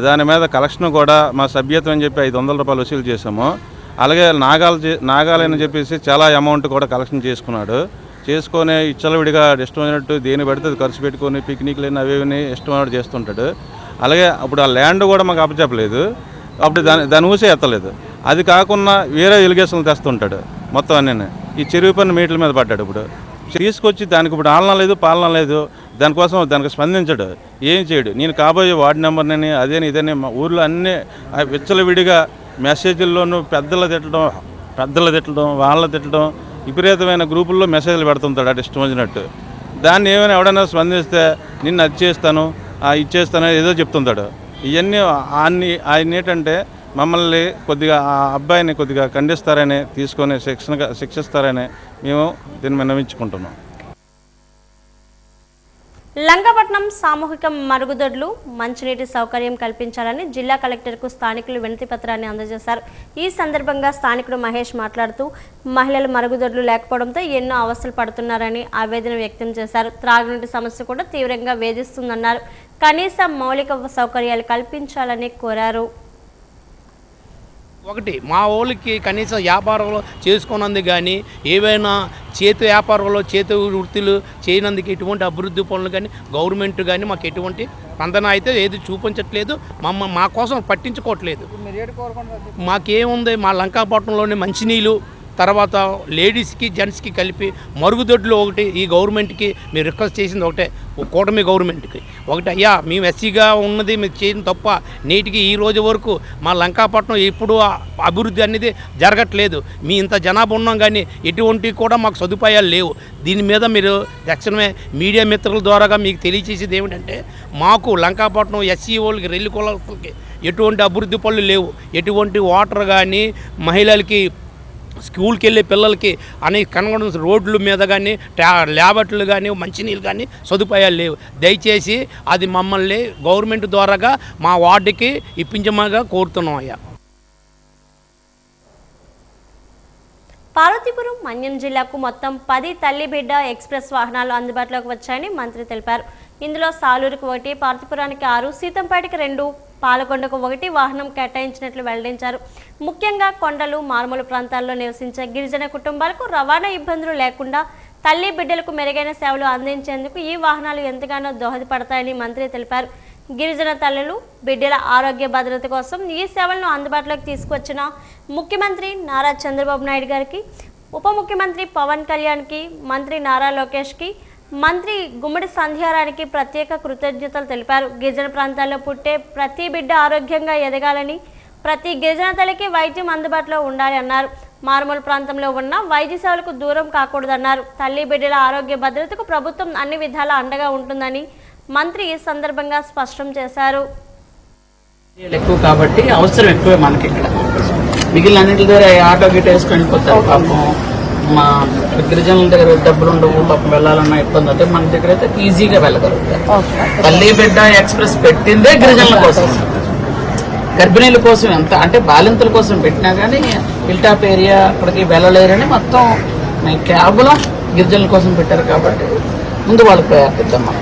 దాని మీద కలెక్షన్ కూడా మా సభ్యత్వం అని చెప్పి 500 రూపాయలు వసూలు చేసాము. అలాగే నాగాలని చెప్పేసి చాలా అమౌంట్ కూడా కలెక్షన్ చేసుకొని ఇచ్చలవిడిగా ఇష్టమైనట్టు దేని పడితే అది ఖర్చు పెట్టుకొని పిక్నిక్లు అవి ఇష్టమైనట్టు చేస్తుంటాడు. అలాగే అప్పుడు ఆ ల్యాండ్ కూడా మాకు అప్పచెప్పలేదు, అప్పుడు దాని ఊసే ఎత్తలేదు. అది కాకుండా వేరే ఎలిగేషన్లు తెస్తుంటాడు మొత్తం అన్నీ. ఈ చెరువు పన్ను మీటర్ల మీద పడ్డాడు. ఇప్పుడు తీసుకొచ్చి దానికి ఇప్పుడు ఆలన లేదు పాలన లేదు, దానికి స్పందించడు, ఏం చేయడు. నేను కాబోయే వార్డు నెంబర్ని అదేని ఇదని మా ఊర్లో అన్నీ విచ్చలవిడిగా మెసేజ్ల్లోనూ పెద్దలు తిట్టడం వాళ్ళ తిట్టడం విపరీతమైన గ్రూపుల్లో మెసేజ్లు పెడుతుంటాడు అటు ఇష్టం వచ్చినట్టు. దాన్ని ఏమైనా ఎవడైనా స్పందిస్తే నిన్ను అది చేస్తాను ఇచ్చేస్తాను ఏదో చెప్తుంటాడు. ఇవన్నీ ఆయన ఏంటంటే మమ్మల్ని కొద్దిగా ఆ అబ్బాయిని కొద్దిగా ఖండిస్తారని తీసుకొని శిక్షిస్తారని మేము దీన్ని విన్నవించుకుంటున్నాం. లంకపట్నం సామూహిక మరుగుదొడ్లు మంచినీటి సౌకర్యం కల్పించాలని జిల్లా కలెక్టర్కు స్థానికులు వినతి పత్రాన్ని అందజేశారు. ఈ సందర్భంగా స్థానికుడు మహేష్ మాట్లాడుతూ మహిళలు మరుగుదొడ్లు లేకపోవడంతో ఎన్నో అవస్థలు పడుతున్నారని ఆవేదన వ్యక్తం చేశారు. త్రాగునీటి సమస్య కూడా తీవ్రంగా వేధిస్తుందన్నారు. కనీస మౌలిక సౌకర్యాలు కల్పించాలని కోరారు. ఒకటి మా వాళ్ళకి కనీసం వ్యాపారంలో చేసుకున్నందుకు కానీ ఏవైనా చేతి వ్యాపారంలో చేతి వృత్తులు చేయనందుకు ఎటువంటి అభివృద్ధి పనులు కానీ గవర్నమెంట్ కానీ మాకు ఎటువంటి స్పందన అయితే ఏది చూపించట్లేదు. మా కోసం పట్టించుకోవట్లేదు. మాకేముంది, మా లంకాపట్నంలోని మంచినీళ్ళు తర్వాత లేడీస్కి జెంట్స్కి కలిపి మరుగుదొడ్లు ఒకటి ఈ గవర్నమెంట్కి మీరు రిక్వెస్ట్ చేసింది ఒకటే, కూటమి గవర్నమెంట్కి ఒకటి, అయ్యా మేము ఎస్సీగా ఉన్నది మీరు చేయడం తప్ప నేటికి ఈ రోజు వరకు మా లంకాపట్నం ఎప్పుడు అభివృద్ధి అనేది జరగట్లేదు. మీ ఇంత జనాభా ఉన్నాం కానీ ఎటువంటి కూడా మాకు సదుపాయాలు లేవు. దీని మీద మీరు తక్షణమే మీడియా మిత్రుల ద్వారాగా మీకు తెలియచేసేది ఏమిటంటే మాకు లంకాపట్నం ఎస్సీ వాళ్ళకి రెల్లి కులాలకి ఎటువంటి అభివృద్ధి పనులు లేవు. ఎటువంటి వాటర్ కానీ మహిళలకి స్కూల్కి వెళ్ళే పిల్లలకి అనేక కనగడం రోడ్ల మీద కానీ ల్యాబట్లు కానీ మంచినీళ్ళు కానీ సదుపాయాలు లేవు. దయచేసి అది మమ్మల్ని గవర్నమెంట్ ద్వారాగా మా వార్డుకి ఇప్పించమగా కోరుతున్నాం. అయ్యా పార్వతీపురం మన్యం జిల్లాకు మొత్తం 10 తల్లి బిడ్డ ఎక్స్ప్రెస్ వాహనాలు అందుబాటులోకి వచ్చాయని మంత్రి తెలిపారు. ఇందులో సాలూరుకు 1, పార్వతీపురానికి 6, సీతంపేటకి 2, పాలకొండకు 1 వాహనం కేటాయించినట్లు వెల్లడించారు. ముఖ్యంగా కొండలు మారుమూల ప్రాంతాల్లో నివసించే గిరిజన కుటుంబాలకు రవాణా ఇబ్బందులు లేకుండా తల్లి బిడ్డలకు మెరుగైన సేవలు అందించేందుకు ఈ వాహనాలు ఎంతగానో దోహదపడతాయని మంత్రి తెలిపారు. గిరిజన తల్లులు బిడ్డల ఆరోగ్య భద్రత కోసం ఈ సేవలను అందుబాటులోకి తీసుకొచ్చిన ముఖ్యమంత్రి నారా చంద్రబాబు నాయుడు గారికి, ఉప ముఖ్యమంత్రి పవన్ కళ్యాణ్కి, మంత్రి నారా లోకేష్కి, మంత్రి గుమ్మడి సంధ్యారానికి ప్రత్యేక కృతజ్ఞతలు తెలిపారు. గిరిజన ప్రాంతాల్లో పుట్టే ప్రతి బిడ్డ ఆరోగ్యంగా ఎదగాలని, ప్రతి గిరిజన తల్లికి వైద్యం అందుబాటులో ఉండాలి అన్నారు. మారుమూల ప్రాంతంలో ఉన్న వైద్య సేవలకు దూరం కాకూడదన్నారు. తల్లి బిడ్డల ఆరోగ్య భద్రతకు ప్రభుత్వం అన్ని విధాలా అండగా ఉంటుందని మంత్రి ఈ సందర్భంగా స్పష్టం చేశారు. ఎక్కువ కాబట్టి అవసరం ఎక్కువే మనకి. ఇక్కడ మిగిలిన అన్నింటి దగ్గర ఆటో గిట్ వేసుకొని పోతారు. పాపం మా గిరిజనుల దగ్గర డబ్బులు ఉండవు, పాపం వెళ్ళాలన్న ఇబ్బంది అయితే మన దగ్గర అయితే ఈజీగా వెళ్ళగలుగుతారు. తల్లి బిడ్డ ఎక్స్ప్రెస్ పెట్టిందే గిరిజనుల కోసం, గర్భిణీల కోసం, ఎంత అంటే బాలింతల కోసం పెట్టినా కానీ హిల్ టాప్ ఏరియా అక్కడికి వెళ్ళలేరని మొత్తం కేవలం గిరిజనుల కోసం పెట్టారు. కాబట్టి ముందు వాళ్ళకి ప్రయారిద్దాం మనం.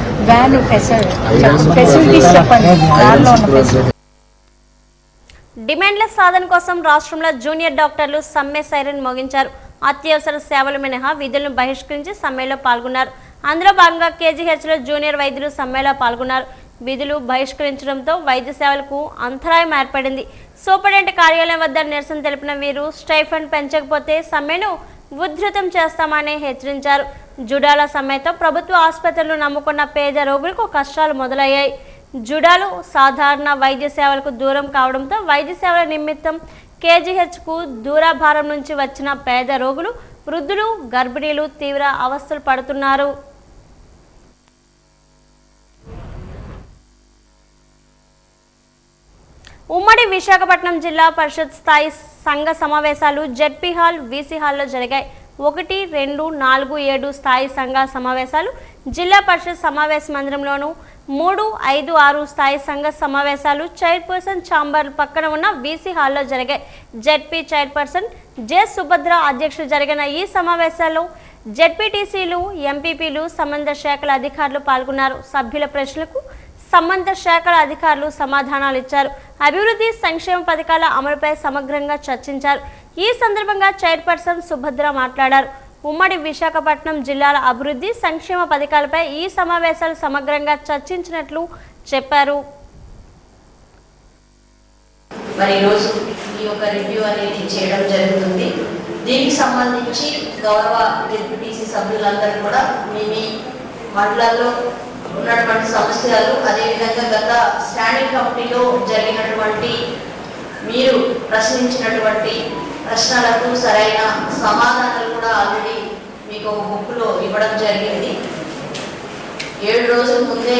డిమాండ్ల సాధన కోసం రాష్ట్రంలో జూనియర్ డాక్టర్లు సమ్మె సైరన్ మోగించారు. అత్యవసర సేవలు మినహా విధులను బహిష్కరించి సమ్మెలో పాల్గొన్నారు. అందులో భాగంగా కేజీహెచ్లో జూనియర్ వైద్యులు సమ్మెలో పాల్గొన్నారు. విధులు బహిష్కరించడంతో వైద్య సేవలకు అంతరాయం ఏర్పడింది. సూపరింటెండెంట్ కార్యాలయం వద్ద నిరసన తెలిపిన వీరు స్టైఫండ్ పెంచకపోతే సమ్మెను ఉధృతం చేస్తామని హెచ్చరించారు. జుడాల సమ్మెతో ప్రభుత్వ ఆసుపత్రులు నమ్ముకున్న పేద రోగులకు కష్టాలు మొదలయ్యాయి. జుడాలు సాధారణ వైద్య సేవలకు దూరం కావడంతో వైద్య సేవల నిమిత్తం కేజీహెచ్కు దూరాభారం నుంచి వచ్చిన పేద రోగులు, వృద్ధులు, గర్భిణీలు తీవ్ర అవస్థలు పడుతున్నారు. ఉమ్మడి విశాఖపట్నం జిల్లా పరిషత్ స్థాయి సంఘ సమావేశాలు జెడ్పీ హాల్, వీసీ హాల్లో జరిగాయి. 1, 2, 4, 7 స్థాయి సంఘ సమావేశాలు జిల్లా పరిషత్ సమావేశ మందిరంలోను, 3, 5, 6 స్థాయి సంఘ సమావేశాలు చైర్పర్సన్ ఛాంబర్ పక్కన ఉన్న వీసీ హాల్లో జరిగాయి. జెడ్పీ చైర్పర్సన్ జె సుభద్ర అధ్యక్షులు జరిగిన ఈ సమావేశాల్లో జెడ్పీటీసీలు, ఎంపీపీలు, సంబంధిత శాఖల అధికారులు పాల్గొన్నారు. సభ్యుల ప్రశ్నలకు సంబంధిత శాఖల అధికారులు సమాధానాలు ఇచ్చారు. అభివృద్ధి సంక్షేమ పథకాల అమలుపై సమగ్రంగా చర్చించారు. ఈ సందర్భంగా చైర్పర్సన్ సుభద్ర మాట్లాడారు. ఉమ్మడి విశాఖపట్నం జిల్లాల అభివృద్ధి సంక్షేమ పథకాలపై ఈ సమావేశాలు సమగ్రంగా చర్చించినట్లు చెప్పారు. మరి ఈరోజు ఈ యొక్క రివ్యూ అనేది చేయడం జరుగుతుంది. దీనికి సంబంధించి గౌరవ డిప్యూటీసీ సభ్యులందరూ కూడా మీ మండలాల్లో ఉన్నటువంటి సమస్యలు, అదేవిధంగా గత స్టాండింగ్ కమిటీలో జరిగినటువంటి మీరు ప్రశ్నించినటువంటి ప్రశ్నలకు సరైన సమాధానాలు కూడా ఆల్రెడీ మీకు ఒక బుక్లో ఇవ్వడం జరిగింది. 7 రోజుల ముందే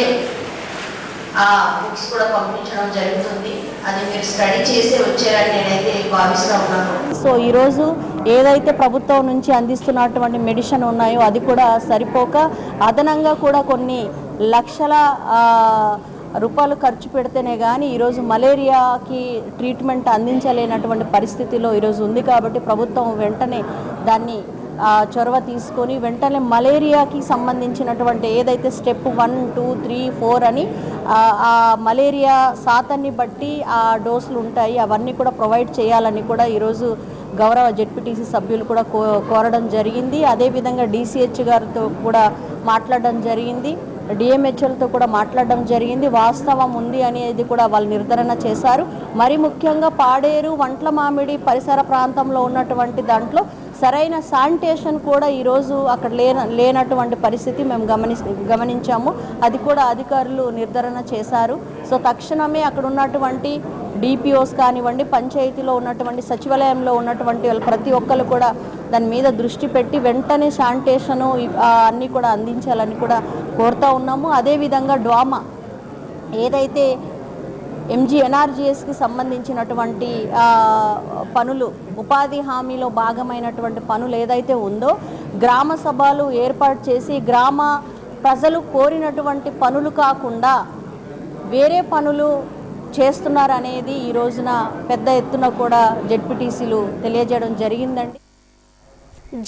ఆ బుక్స్ కూడా పంపించడం జరుగుతుంది. అది మీరు స్టడీ చేసి వచ్చారని నేనైతే భావిస్తూ ఉన్నాను. సో ఈరోజు ఏదైతే ప్రభుత్వం నుంచి అందిస్తున్నటువంటి మెడిసిన్ ఉన్నాయో అది కూడా సరిపోక అదనంగా కూడా కొన్ని లక్షల రూపాయలు ఖర్చు పెడితేనే కానీ ఈరోజు మలేరియాకి ట్రీట్మెంట్ అందించలేనటువంటి పరిస్థితిలో ఈరోజు ఉంది. కాబట్టి ప్రభుత్వం వెంటనే దాన్ని చొరవ తీసుకొని వెంటనే మలేరియాకి సంబంధించినటువంటి ఏదైతే స్టెప్ 1, 2, 3, 4 అని ఆ మలేరియా శాతాన్ని బట్టి ఆ డోసులు ఉంటాయి, అవన్నీ కూడా ప్రొవైడ్ చేయాలని కూడా ఈరోజు గౌరవ జెడ్పీటీసీ సభ్యులు కూడా కోరడం జరిగింది. అదేవిధంగా DCH గారితో కూడా మాట్లాడడం జరిగింది, డిఎంహెచ్ఎల్తో కూడా మాట్లాడడం జరిగింది. వాస్తవం ఉంది అనేది కూడా వాళ్ళు నిర్ధారణ చేశారు. మరి ముఖ్యంగా పాడేరు, వంట్ల మామిడి పరిసర ప్రాంతంలో ఉన్నటువంటి దాంట్లో సరైన శానిటేషన్ కూడా ఈరోజు అక్కడ లేనటువంటి పరిస్థితి మేము గమనించాము. అది కూడా అధికారులు నిర్ధారణ చేశారు. సో తక్షణమే అక్కడ ఉన్నటువంటి డిపిఓస్ కానివ్వండి, పంచాయతీలో ఉన్నటువంటి సచివాలయంలో ఉన్నటువంటి వాళ్ళు ప్రతి ఒక్కరు కూడా దాని మీద దృష్టి పెట్టి వెంటనే శానిటేషను అన్నీ కూడా అందించాలని కూడా కోరుతూ ఉన్నాము. అదేవిధంగా డ్వామా ఏదైతే MGNRGSకి సంబంధించినటువంటి పనులు, ఉపాధి హామీలో భాగమైనటువంటి పనులు ఏదైతే ఉందో గ్రామ సభలు ఏర్పాటు చేసి గ్రామ ప్రజలు కోరినటువంటి పనులు కాకుండా వేరే పనులు చేస్తున్నారనేది ఈ రోజున పెద్ద ఎత్తున కూడా జెడ్పీటీసీలు తెలియజేయడం జరిగిందండి.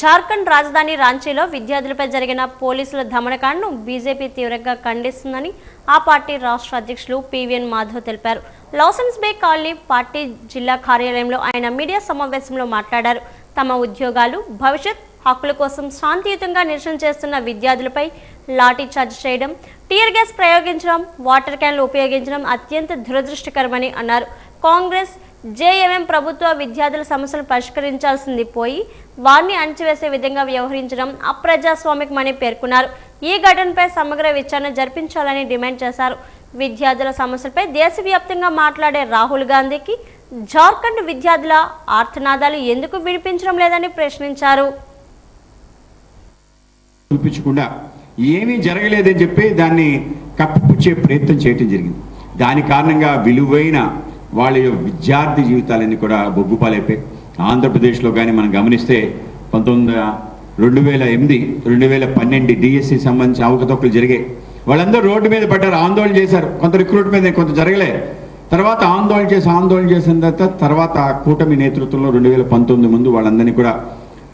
జార్ఖండ్ రాజధాని రాంచీలో విద్యార్థులపై జరిగిన పోలీసుల దమనకాండను బీజేపీ తీవ్రంగా ఖండిస్తుందని ఆ పార్టీ రాష్ట్ర అధ్యక్షులు PVN మాధవ్ తెలిపారు. లాసెన్స్ బే కాలనీ పార్టీ జిల్లా కార్యాలయంలో ఆయన మీడియా సమావేశంలో మాట్లాడారు. తమ ఉద్యోగాలు, భవిష్యత్ హక్కుల కోసం శాంతియుతంగా నిరసన చేస్తున్న విద్యార్థులపై లాఠీ చార్జ్ చేయడం, టీయర్ గ్యాస్ ప్రయోగించడం, వాటర్ క్యాన్లు ఉపయోగించడం అత్యంత దురదృష్టకరమని అన్నారు. కాంగ్రెస్ JMM ప్రభుత్వ విద్యార్థుల సమస్యలను పరిష్కరించాల్సింది పోయి వారిని అణచివేసే విధంగా వ్యవహరించడం అప్రజాస్వామికమని పేర్కొన్నారు. ఈ ఘటనపై సమగ్ర విచారణ జరిపించాలని డిమాండ్ చేశారు. విద్యార్థుల సమస్యలపై దేశవ్యాప్తంగా మాట్లాడే రాహుల్ గాంధీకి జార్ఖండ్ విద్యార్థుల ఆర్తనాదాలు ఎందుకు వినిపించడం లేదని ప్రశ్నించారు. చూపించకుండా ఏమీ జరగలేదని చెప్పి దాన్ని కప్పిపుచ్చే ప్రయత్నం చేయటం జరిగింది. దాని కారణంగా విలువైన వాళ్ళ విద్యార్థి జీవితాలన్నీ కూడా బొగ్గుపాలైపోయి ఆంధ్రప్రదేశ్లో కానీ మనం గమనిస్తే 2008, 2012 DSC సంబంధించి అవకతవకలు జరిగాయి. వాళ్ళందరూ రోడ్డు మీద పడ్డారు, ఆందోళన చేశారు. కొంత రిక్రూట్మెంట్ కొంత జరగలే. తర్వాత ఆందోళన చేసిన తర్వాత కూటమి నేతృత్వంలో 2019 ముందు వాళ్ళందరినీ కూడా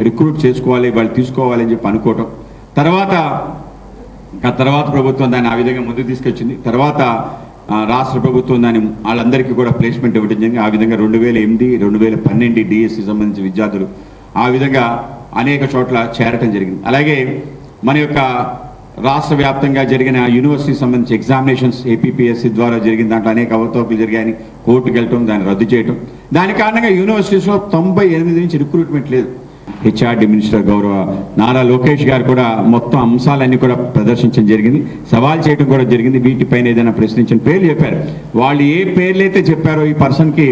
రిక్రూట్ చేసుకోవాలి, వాళ్ళు తీసుకోవాలని చెప్పి అనుకోవటం. తర్వాత ప్రభుత్వం దాన్ని ఆ విధంగా ముందుకు తీసుకొచ్చింది. తర్వాత రాష్ట్ర ప్రభుత్వం దాన్ని వాళ్ళందరికీ కూడా ప్లేస్మెంట్ ఇవ్వడం జరిగింది. ఆ విధంగా 2008, 2012 DSC సంబంధించిన విద్యార్థులు ఆ విధంగా అనేక చోట్ల చేరటం జరిగింది. అలాగే మన యొక్క రాష్ట్ర వ్యాప్తంగా జరిగిన యూనివర్సిటీ సంబంధించి ఎగ్జామినేషన్స్ APPSC ద్వారా జరిగిన దాంట్లో అనేక అవకతవకలు జరిగాయని కోర్టుకు వెళ్ళటం, దాన్ని రద్దు చేయటం. దాని కారణంగా యూనివర్సిటీస్లో 98 నుంచి రిక్రూట్మెంట్ లేదు. HRD మినిస్టర్ గౌరవ నారా లోకేష్ గారు కూడా మొత్తం అంశాలన్నీ కూడా ప్రదర్శించడం జరిగింది, సవాల్ చేయడం కూడా జరిగింది. వీటిపైన ఏదైనా ప్రశ్నించిన పేర్లు చెప్పారు. వాళ్ళు ఏ పేర్లు అయితే చెప్పారో ఈ పర్సన్కి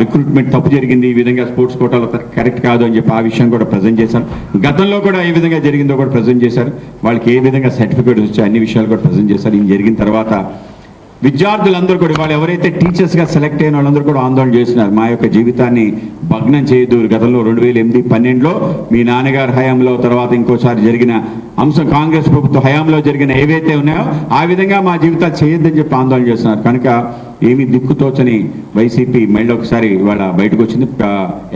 రిక్రూట్మెంట్ తప్పు జరిగింది, ఈ విధంగా స్పోర్ట్స్ కోటాలో కరెక్ట్ కాదు అని చెప్పి ఆ విషయం కూడా ప్రజెంట్ చేశారు. గతంలో కూడా ఏ విధంగా జరిగిందో కూడా ప్రజెంట్ చేశారు. వాళ్ళకి ఏ విధంగా సర్టిఫికేట్స్ వచ్చాయి అన్ని విషయాలు కూడా ప్రజెంట్ చేశారు. ఇది జరిగిన తర్వాత విద్యార్థులందరూ కూడా వాళ్ళు ఎవరైతే టీచర్స్గా సెలెక్ట్ అయిన వాళ్ళందరూ కూడా ఆందోళన చేస్తున్నారు. మా యొక్క జీవితాన్ని భగ్నం చేయదు. గతంలో 2008-12లో మీ నాన్నగారి హయాంలో, తర్వాత ఇంకోసారి జరిగిన అంశం కాంగ్రెస్ ప్రభుత్వ హయాంలో జరిగిన ఏవైతే ఉన్నాయో ఆ విధంగా మా జీవితాలు చేయొద్దని చెప్పి ఆందోళన చేస్తున్నారు. కనుక ఏమి దిక్కుతోచని వైసీపీ మళ్ళీ ఒకసారి ఇవాళ బయటకు వచ్చింది.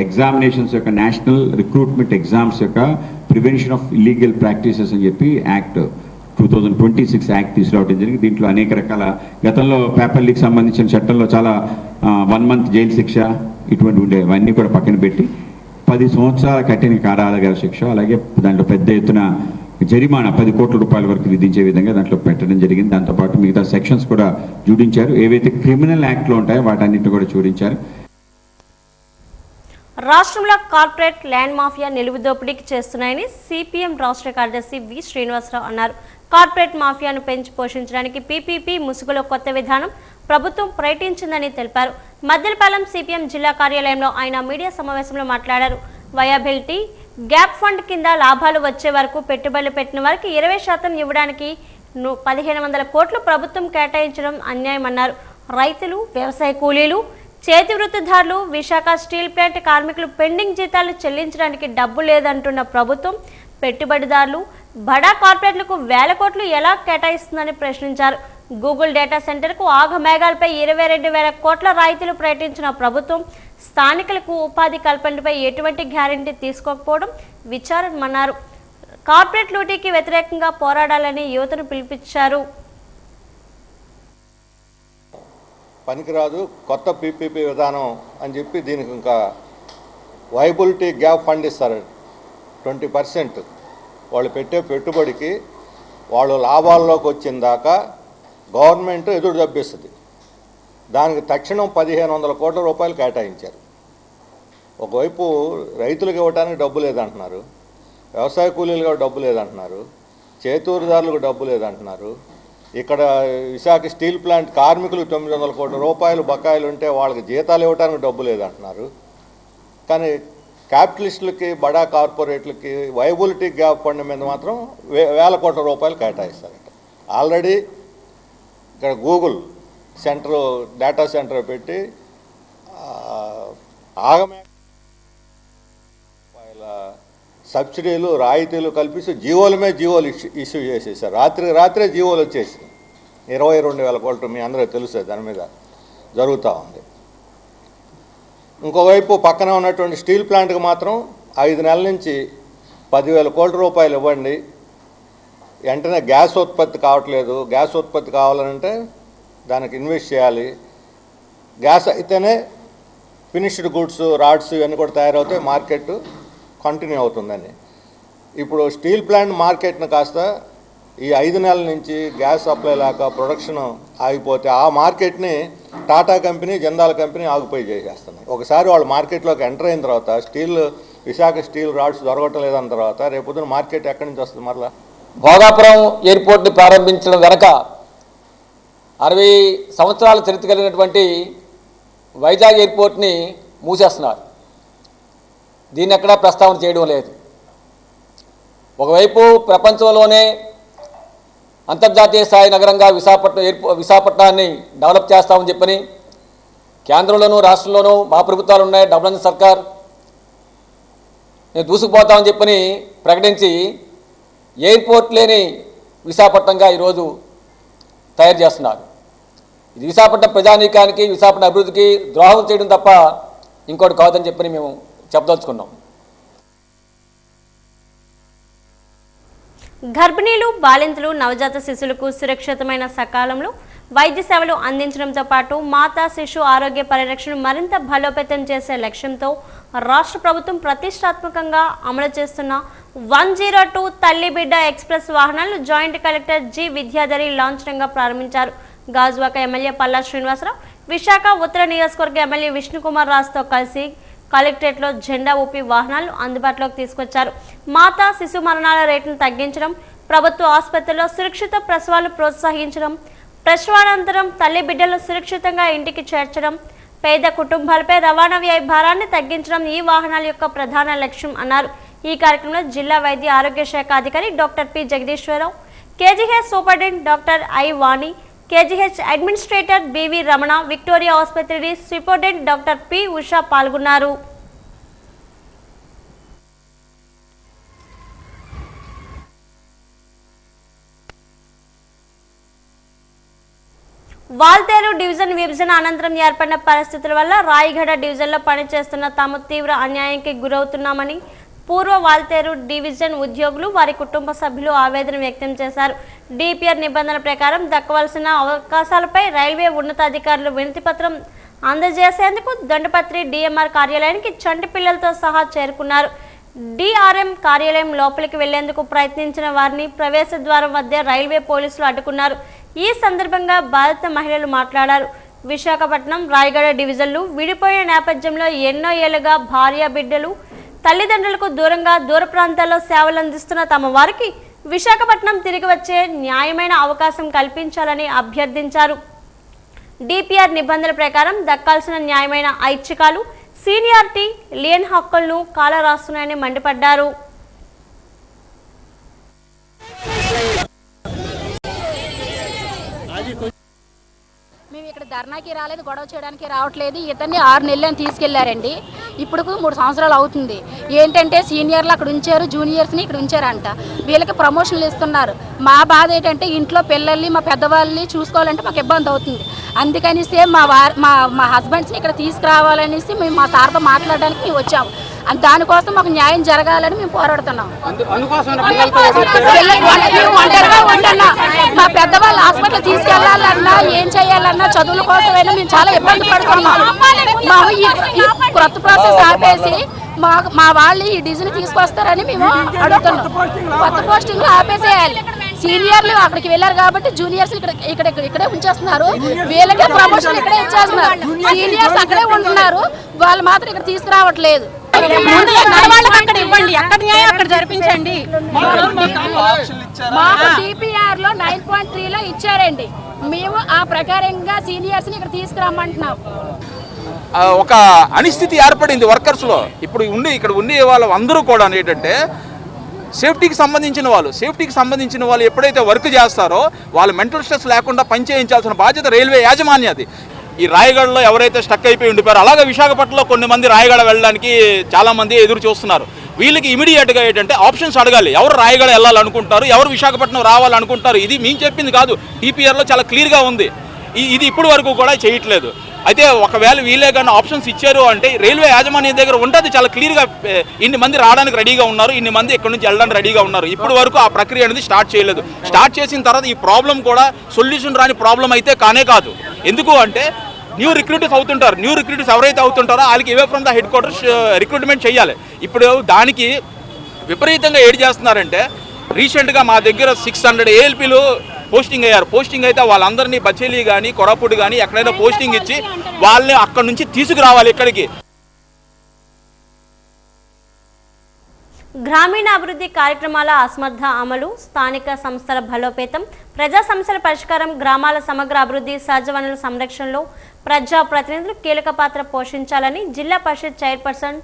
ఎగ్జామినేషన్స్ యొక్క నేషనల్ రిక్రూట్మెంట్ ఎగ్జామ్స్ యొక్క ప్రివెన్షన్ ఆఫ్ ఇల్లీగల్ ప్రాక్టీసెస్ అని చెప్పి యాక్ట్ 2026 యాక్ట్ తీసుకురావడం జరిగింది. దీంట్లో అనేక రకాల గతంలో పేపర్ లీక్ సంబంధించిన చట్టంలో చాలా 1 month జైలు శిక్ష ఇటువంటి ఉండేవన్నీ కూడా పక్కన పెట్టి 10 సంవత్సరాల కఠిన కారాగార శిక్ష, అలాగే దాంట్లో పెద్ద ఎత్తున జరిమానా 10 కోట్ల రూపాయల వరకు విధించే విధంగా దాంట్లో పెట్టడం జరిగింది. దాంతోపాటు మిగతా సెక్షన్స్ కూడా జోడించారు. ఏవైతే క్రిమినల్ యాక్ట్లో ఉంటాయో వాటన్నిటిని కూడా జోడించారు. రాష్ట్రంలో కార్పొరేట్ ల్యాండ్ మాఫియా నిలువుదోపిడీకి చేస్తున్నాయని సిపిఎం రాష్ట్ర కార్యదర్శి వి శ్రీనివాసరావు అన్నారు. కార్పొరేట్ మాఫియాను పెంచి పోషించడానికి పీపీపీ ముసుగులో కొత్త విధానం ప్రభుత్వం ప్రకటించిందని తెలిపారు. మద్దెలపాలెం సిపిఎం జిల్లా కార్యాలయంలో ఆయన మీడియా సమావేశంలో మాట్లాడారు. వయాబిలిటీ గ్యాప్ ఫండ్ కింద లాభాలు వచ్చే వరకు పెట్టుబడులు పెట్టిన వారికి 20% ఇవ్వడానికి 1500 కోట్లు ప్రభుత్వం కేటాయించడం అన్యాయమన్నారు. రైతులు, వ్యవసాయ కూలీలు, చేతి వృత్తిదారులు, విశాఖ స్టీల్ ప్లాంట్ కార్మికులు పెండింగ్ జీతాలు చెల్లించడానికి డబ్బు లేదంటున్న ప్రభుత్వం పెట్టుబడిదారులు, బడా కార్పొరేట్లకు 1000 కోట్లు ఎలా కేటాయిస్తుందని ప్రశ్నించారు. గూగుల్ డేటా సెంటర్కు ఆగమేఘాలపై 22,000 కోట్ల రాయితీలు ప్రకటించిన ప్రభుత్వం స్థానికులకు ఉపాధి కల్పనపై ఎటువంటి గ్యారెంటీ తీసుకోకపోవడం విచారమన్నారు. కార్పొరేట్ లూటీకి వ్యతిరేకంగా పోరాడాలని యువతను పిలుపునిచ్చారు. పనికిరాదు కొత్త పీపీపీ విధానం అని చెప్పి దీనికి ఇంకా వైబిలిటీ గ్యాప్ ఫండ్ ఇస్తారు. 20% వాళ్ళు పెట్టే పెట్టుబడికి వాళ్ళు లాభాల్లోకి వచ్చిన దాకా గవర్నమెంట్ ఎదురు దబ్బిస్తుంది. దానికి తక్షణం 1500 కోట్ల రూపాయలు కేటాయించారు. ఒకవైపు రైతులకు ఇవ్వడానికి డబ్బు లేదంటున్నారు, వ్యవసాయ కూలీలుగా డబ్బు లేదంటున్నారు, చేతూరుదారులకు డబ్బు లేదంటున్నారు. ఇక్కడ విశాఖ స్టీల్ ప్లాంట్ కార్మికులకు 900 కోట్ల రూపాయలు బకాయిలు ఉంటే వాళ్ళకి జీతాలు ఇవ్వడానికి డబ్బు లేదంటున్నారు. కానీ క్యాపిటలిస్టులకి, బడా కార్పొరేట్లకి వైబిలిటీ గ్యాప్ ఫండ్ మీద మాత్రం 1000 కోట్ల రూపాయలు కేటాయిస్తారట. ఆల్రెడీ ఇక్కడ గూగుల్ సెంటర్ డేటా సెంటర్ పెట్టి ఆగమే సబ్సిడీలు, రాయితీలు కల్పిస్తూ జీవోలు ఇష్యూ చేసేసారు. రాత్రే జీవోలు వచ్చేసి 22,000 కోట్లు మీ అందరూ తెలుసు దాని మీద జరుగుతూ ఉంది. ఇంకోవైపు పక్కన ఉన్నటువంటి స్టీల్ ప్లాంట్కి మాత్రం 5 నెలల నుంచి 10,000 కోట్ల రూపాయలు ఇవ్వండి, వెంటనే గ్యాస్ ఉత్పత్తి కావట్లేదు, గ్యాస్ ఉత్పత్తి కావాలంటే దానికి ఇన్వెస్ట్ చేయాలి, గ్యాస్ అయితేనే ఫినిష్డ్ గుడ్స్, రాడ్స్ ఇవన్నీ కూడా తయారవుతాయి, మార్కెట్ కంటిన్యూ అవుతుందని. ఇప్పుడు స్టీల్ ప్లాంట్ మార్కెట్ను కాస్త ఈ 5 నెలల నుంచి గ్యాస్ సప్లై లేక ప్రొడక్షన్ ఆగిపోతే ఆ మార్కెట్ని టాటా కంపెనీ, జిందాల్ కంపెనీ ఆగిపోయి చేసేస్తున్నాయి. ఒకసారి వాళ్ళు మార్కెట్లోకి ఎంటర్ అయిన తర్వాత విశాఖ స్టీల్ రాడ్స్ దొరకట్లేదన్న తర్వాత రేపొద్దున మార్కెట్ ఎక్కడి నుంచి వస్తుంది? మరలా భోగాపురం ఎయిర్పోర్ట్ని ప్రారంభించడం వెనక 60 సంవత్సరాల చరిత్ర కలిగినటువంటి వైజాగ్ ఎయిర్పోర్ట్ని మూసేస్తున్నారు. దీన్ని ఎక్కడా ప్రస్తావన చేయడం లేదు. ఒకవైపు ప్రపంచంలోనే అంతర్జాతీయ స్థాయి నగరంగా విశాఖపట్నాన్ని డెవలప్ చేస్తామని చెప్పని కేంద్రంలోనూ రాష్ట్రంలోనూ మా ప్రభుత్వాలు ఉన్నాయి, డబుల్ సర్కార్ నేను దూసుకుపోతామని చెప్పని ప్రకటించి ఎయిర్పోర్ట్ లేని విశాఖపట్నంగా ఈరోజు తయారు చేస్తున్నారు. ఇది విశాఖపట్నం ప్రజానీకానికి, విశాఖపట్నం అభివృద్ధికి ద్రోహం చేయడం తప్ప ఇంకోటి కాదని చెప్పని మేము చెప్పదలుచుకున్నాం. గర్భిణీలు, బాలింతలు, నవజాత శిశువులకు సురక్షితమైన సకాలంలో వైద్య సేవలు అందించడంతో పాటు మాతా శిశు ఆరోగ్య పరిరక్షణను మరింత బలోపేతం చేసే లక్ష్యంతో రాష్ట్ర ప్రభుత్వం ప్రతిష్టాత్మకంగా అమలు చేస్తున్న 102 తల్లి బిడ్డ ఎక్స్ప్రెస్ వాహనాలను జాయింట్ కలెక్టర్ జి విద్యాధరి లాంఛనంగా ప్రారంభించారు. గాజువాక ఎమ్మెల్యే పల్లా శ్రీనివాసరావు, విశాఖ ఉత్తర నియోజకవర్గ ఎమ్మెల్యే విష్ణుకుమార్ రాజుతో కలిసి కలెక్టరేట్లో జెండా ఊపి వాహనాలు అందుబాటులోకి తీసుకొచ్చారు. మాతా శిశు మరణాల రేటును తగ్గించడం, ప్రభుత్వ ఆసుపత్రుల్లో సురక్షిత ప్రసవాలు ప్రోత్సహించడం, ప్రసవానంతరం తల్లి బిడ్డలు సురక్షితంగా ఇంటికి చేర్చడం, పేద కుటుంబాలపై రవాణా వ్యయ భారాన్ని తగ్గించడం ఈ వాహనాల యొక్క ప్రధాన లక్ష్యం అన్నారు. ఈ కార్యక్రమంలో జిల్లా వైద్య ఆరోగ్య శాఖ అధికారి doctor P Jagadeeswara Rao, KGH superintendent doctor I Vani, KGH administrator BV Ramana, Victoria ఆసుపత్రి సూపరింటెండెంట్ డాక్టర్ పి ఉషా పాల్గొన్నారు. వాల్తేరు డివిజన్ విభజన అనంతరం ఏర్పడిన పరిస్థితుల వల్ల రాయగడ డివిజన్లో పనిచేస్తున్న తాము తీవ్ర అన్యాయానికి గురవుతున్నామని పూర్వ వాల్తేరు డివిజన్ ఉద్యోగులు, వారి కుటుంబ సభ్యులు ఆవేదన వ్యక్తం చేశారు. డిపిఆర్ నిబంధనల ప్రకారం దక్కవలసిన అవకాశాలపై రైల్వే ఉన్నతాధికారులు వినతిపత్రం అందజేసేందుకు దండపత్రి డిఎంఆర్ కార్యాలయానికి చంటి పిల్లలతో సహా చేరుకున్నారు. డిఆర్ఎం కార్యాలయం లోపలికి వెళ్లేందుకు ప్రయత్నించిన వారిని ప్రవేశ ద్వారం వద్ద రైల్వే పోలీసులు అడ్డుకున్నారు. ఈ సందర్భంగా బాధిత మహిళలు మాట్లాడారు. విశాఖపట్నం రాయగడ డివిజన్లు విడిపోయిన నేపథ్యంలో ఎన్నో ఏళ్లుగా భార్య బిడ్డలు తల్లిదండ్రులకు దూరంగా దూర ప్రాంతాల్లో సేవలు అందిస్తున్న తమ వారికి విశాఖపట్నం తిరిగి వచ్చే న్యాయమైన అవకాశం కల్పించాలని అభ్యర్థించారు. డిపిఆర్ నిబంధనల ప్రకారం దక్కాల్సిన న్యాయమైన ఐచ్ఛికాలు సీనియారిటీ లేని హక్కులను కాలరాస్తున్నాయని మండిపడ్డారు. మేము ఇక్కడ ధర్నాకి రాలేదు, గొడవ చేయడానికి రావట్లేదు. ఇతన్ని 6 నెలలని తీసుకెళ్లారండి. ఇప్పుడు 3 సంవత్సరాలు అవుతుంది. ఏంటంటే సీనియర్లు అక్కడ ఉంచారు, జూనియర్స్ని ఇక్కడ ఉంచారంట. వీళ్ళకి ప్రమోషన్లు ఇస్తున్నారు. మా బాధ ఏంటంటే ఇంట్లో పిల్లల్ని మా పెద్దవాళ్ళని చూసుకోవాలంటే మాకు ఇబ్బంది అవుతుంది. అందుకనిస్తే మా హస్బెండ్స్ని ఇక్కడ తీసుకురావాలనేసి మేము మా సార్తో మాట్లాడడానికి మేము వచ్చాము. దానికోసం మాకు న్యాయం జరగాలని మేము పోరాడుతున్నాం. ఒంటరిగా ఉంటున్నా. మా పెద్దవాళ్ళు హాస్పిటల్ తీసుకెళ్లాలన్నా ఏం చేయాలన్నా చదువుల కోసమైనా మేము చాలా ఇబ్బంది పడుతున్నాం. మా ఈ కొత్త ప్రాసెస్ ఆపేసి మా వాళ్ళు ఈ డిజైన్ తీసుకొస్తారని మేము అడుగుతున్నాం. కొత్త పోస్టింగ్లు ఆపేసేయాలి. సీనియర్లు అక్కడికి వెళ్ళారు కాబట్టి జూనియర్స్ ఇక్కడే ఉంచేస్తున్నారు. వీళ్ళకే ప్రమోషన్ ఇక్కడే ఇచ్చేస్తున్నారు. సీనియర్స్ అక్కడే ఉంటున్నారు, వాళ్ళు మాత్రం ఇక్కడ తీసుకురావట్లేదు. అక్కడ ఇవ్వండి, ఎక్కడ న్యాయం అక్కడ జరిపించండి. మాకు డిపిఆర్ లో 9.3లో ఇచ్చారండి. మేము ఆ ప్రకారంగా సీనియర్స్ ని ఇక్కడ తీసుకురమ్మంటున్నాం. ఒక అనిస్థితి ఏర్పడింది వర్కర్స్లో. ఇప్పుడు ఇక్కడ ఉండే వాళ్ళు అందరూ కూడా ఏంటంటే సేఫ్టీకి సంబంధించిన వాళ్ళు ఎప్పుడైతే వర్క్ చేస్తారో వాళ్ళు మెంటల్ స్ట్రెస్ లేకుండా పనిచేయించాల్సిన బాధ్యత రైల్వే యాజమాన్యాది. ఈ రాయగడలో ఎవరైతే స్టక్ అయిపోయి ఉండిపోయారో అలాగే విశాఖపట్నంలో కొన్ని మంది రాయగడ వెళ్ళడానికి చాలామంది ఎదురు చూస్తున్నారు. వీళ్ళకి ఇమీడియట్గా ఏంటంటే ఆప్షన్స్ అడగాలి. ఎవరు రాయగడ వెళ్ళాలనుకుంటారు, ఎవరు విశాఖపట్నం రావాలనుకుంటారు. ఇది మేము చెప్పింది కాదు, టీపీఆర్లో చాలా క్లియర్గా ఉంది. ఇది ఇప్పటి వరకు కూడా చేయట్లేదు. అయితే ఒకవేళ వీళ్ళే కానీ ఆప్షన్స్ ఇచ్చారు అంటే రైల్వే యాజమాన్యం దగ్గర ఉంటుంది చాలా క్లియర్గా. ఇన్ని మంది రావడానికి రెడీగా ఉన్నారు, ఇన్ని మంది ఇక్కడ నుంచి వెళ్ళడానికి రెడీగా ఉన్నారు. ఇప్పటి వరకు ఆ ప్రక్రియ అనేది స్టార్ట్ చేయలేదు. స్టార్ట్ చేసిన తర్వాత ఈ ప్రాబ్లం కూడా సొల్యూషన్ రాని ప్రాబ్లం అయితే కానే కాదు. ఎందుకు అంటే న్యూ రిక్రూటర్స్ అవుతుంటారు. న్యూ రిక్రూటర్స్ ఎవరైతే అవుతుంటారో వాళ్ళకి ఇవే from the head quarters recruitment చేయాలి. ఇప్పుడు దానికి విపరీతంగా ఏడ్ చేస్తున్నారంటే రీసెంట్గా మా దగ్గర 600 ఏఎల్పీలు పోస్టింగ్ అయ్యారు. పోస్టింగ్ అయితే వాళ్ళందరినీ బచేలి కానీ కొరాపూట్ కానీ ఎక్కడైనా పోస్టింగ్ ఇచ్చి వాళ్ళని అక్కడి నుంచి తీసుకురావాలి ఇక్కడికి. గ్రామీణ అభివృద్ధి కార్యక్రమాల అసమర్థ అమలు, స్థానిక సంస్థల బలోపేతం, ప్రజా సమస్యల పరిష్కారం, గ్రామాల సమగ్ర అభివృద్ధి, సహజ వనరుల సంరక్షణలో ప్రజా ప్రతినిధులు కీలక పాత్ర పోషించాలని జిల్లా పరిషత్ చైర్పర్సన్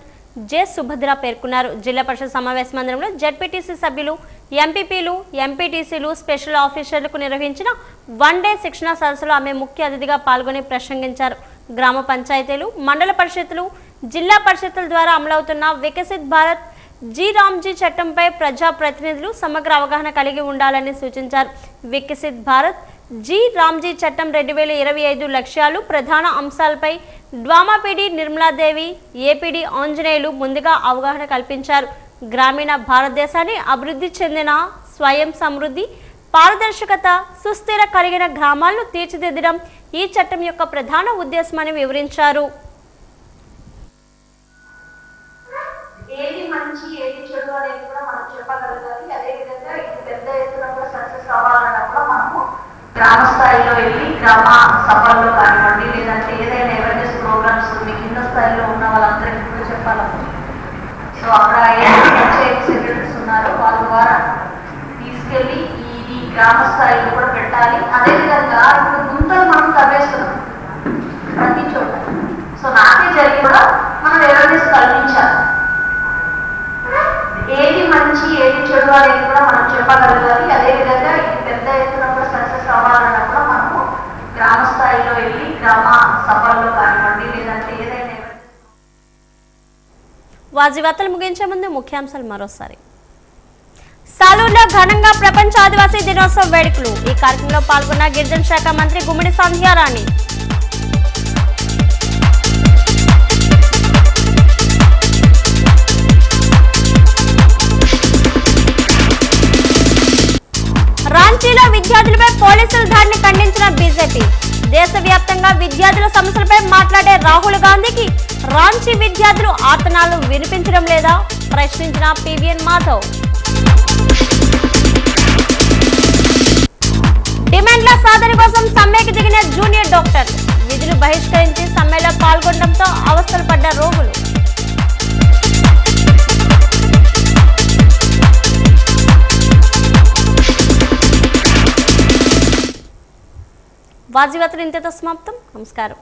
జె సుభద్ర పేర్కొన్నారు. జిల్లా పరిషత్ సమావేశ మందిరంలో జెడ్పీటీసీ సభ్యులు, ఎంపీపీలు, ఎంపీటీసీలు, స్పెషల్ ఆఫీసర్లకు నిర్వహించిన 1 డే శిక్షణ సదస్సులో ఆమె ముఖ్య అతిథిగా పాల్గొని ప్రసంగించారు. గ్రామ పంచాయతీలు, మండల పరిషత్తులు, జిల్లా పరిషత్తుల ద్వారా అమలవుతున్న వికసిత్ భారత్ రామ్జీ చట్టంపై ప్రజా ప్రతినిధులు సమగ్ర అవగాహన కలిగి ఉండాలని సూచించారు. వికసిత్ భారత్ రామ్జీ చట్టం 2025 లక్ష్యాలు, ప్రధాన అంశాలపై డ్వామాపీడి నిర్మలాదేవి, ఏపీడీ ఆంజనేయులు ముందుగా అవగాహన కల్పించారు. గ్రామీణ భారతదేశాన్ని అభివృద్ధి చెందిన స్వయం సమృద్ధి, పారదర్శకత, సుస్థిర కలిగిన గ్రామాలను తీర్చిదిద్దడం ఈ చట్టం యొక్క ప్రధాన ఉద్దేశమని వివరించారు. ఏది మంచి ఏది చెడు అనేది కూడా మనం చెప్పగలగాలి. అదేవిధంగా ఇది పెద్ద ఎత్తున కూడా సక్సెస్ అవ్వాలన్నా కూడా మనము గ్రామ స్థాయిలో వెళ్ళి గ్రామ సభల్లో కానివ్వండి, లేదంటే ఏదైనా అవేర్నెస్ ప్రోగ్రామ్స్ మీ కింద స్థాయిలో ఉన్న వాళ్ళందరికీ కూడా చెప్పాలని. సో అక్కడ ఏదైతే సెక్రటరీస్ ఉన్నారో వాళ్ళ ద్వారా తీసుకెళ్ళి ఈ గ్రామ స్థాయిలో కూడా పెట్టాలి. అదేవిధంగా ఇప్పుడు గుంతలు మనం తవ్వేస్తున్నాం ప్రతి చోట. సో నాకే జరిగి కూడా మనం అవేర్నెస్ కల్పించాలి. ఏది మంచి ఏది చెడు అనేది కూడా మనం చెప్పగలగాలి. అదేవిధంగా ఇది పెద్ద ఎత్తున కూడా సక్సెస్ అవ్వాలన్నా కూడా మనము గ్రామ స్థాయిలో వెళ్ళి గ్రామ సభల్లో కానివ్వండి, లేదంటే ఏదైనా. వార్తలు ముగించే ముందు ముఖ్యాంశాలు మరోసారి. సాలూరులో ఘనంగా ప్రపంచ ఆదివాసీ దినోత్సవ వేడుకలు. ఈ కార్యక్రమంలో పాల్గొన్న గిరిజన శాఖ మంత్రి గుమ్మడి సంధ్యారాణి. రాంచీలో విద్యార్థులపై పోలీసుల దాడిని ఖండించిన బీజేపీ. దేశవ్యాప్తంగా విద్యార్థుల సమస్యలపై మాట్లాడే రాహుల్ గాంధీకి రాంచీ విద్యార్థులు ఆర్తనాలు వినిపించడం లేదా ప్రశ్నించిన పివిఎన్ మాధవ్. డిమాండ్ల సాధన కోసం సమ్మెకు దిగిన జూనియర్ డాక్టర్. విధులు వాజీవార్తలు ఇంతతో సమాప్తం. నమస్కారం.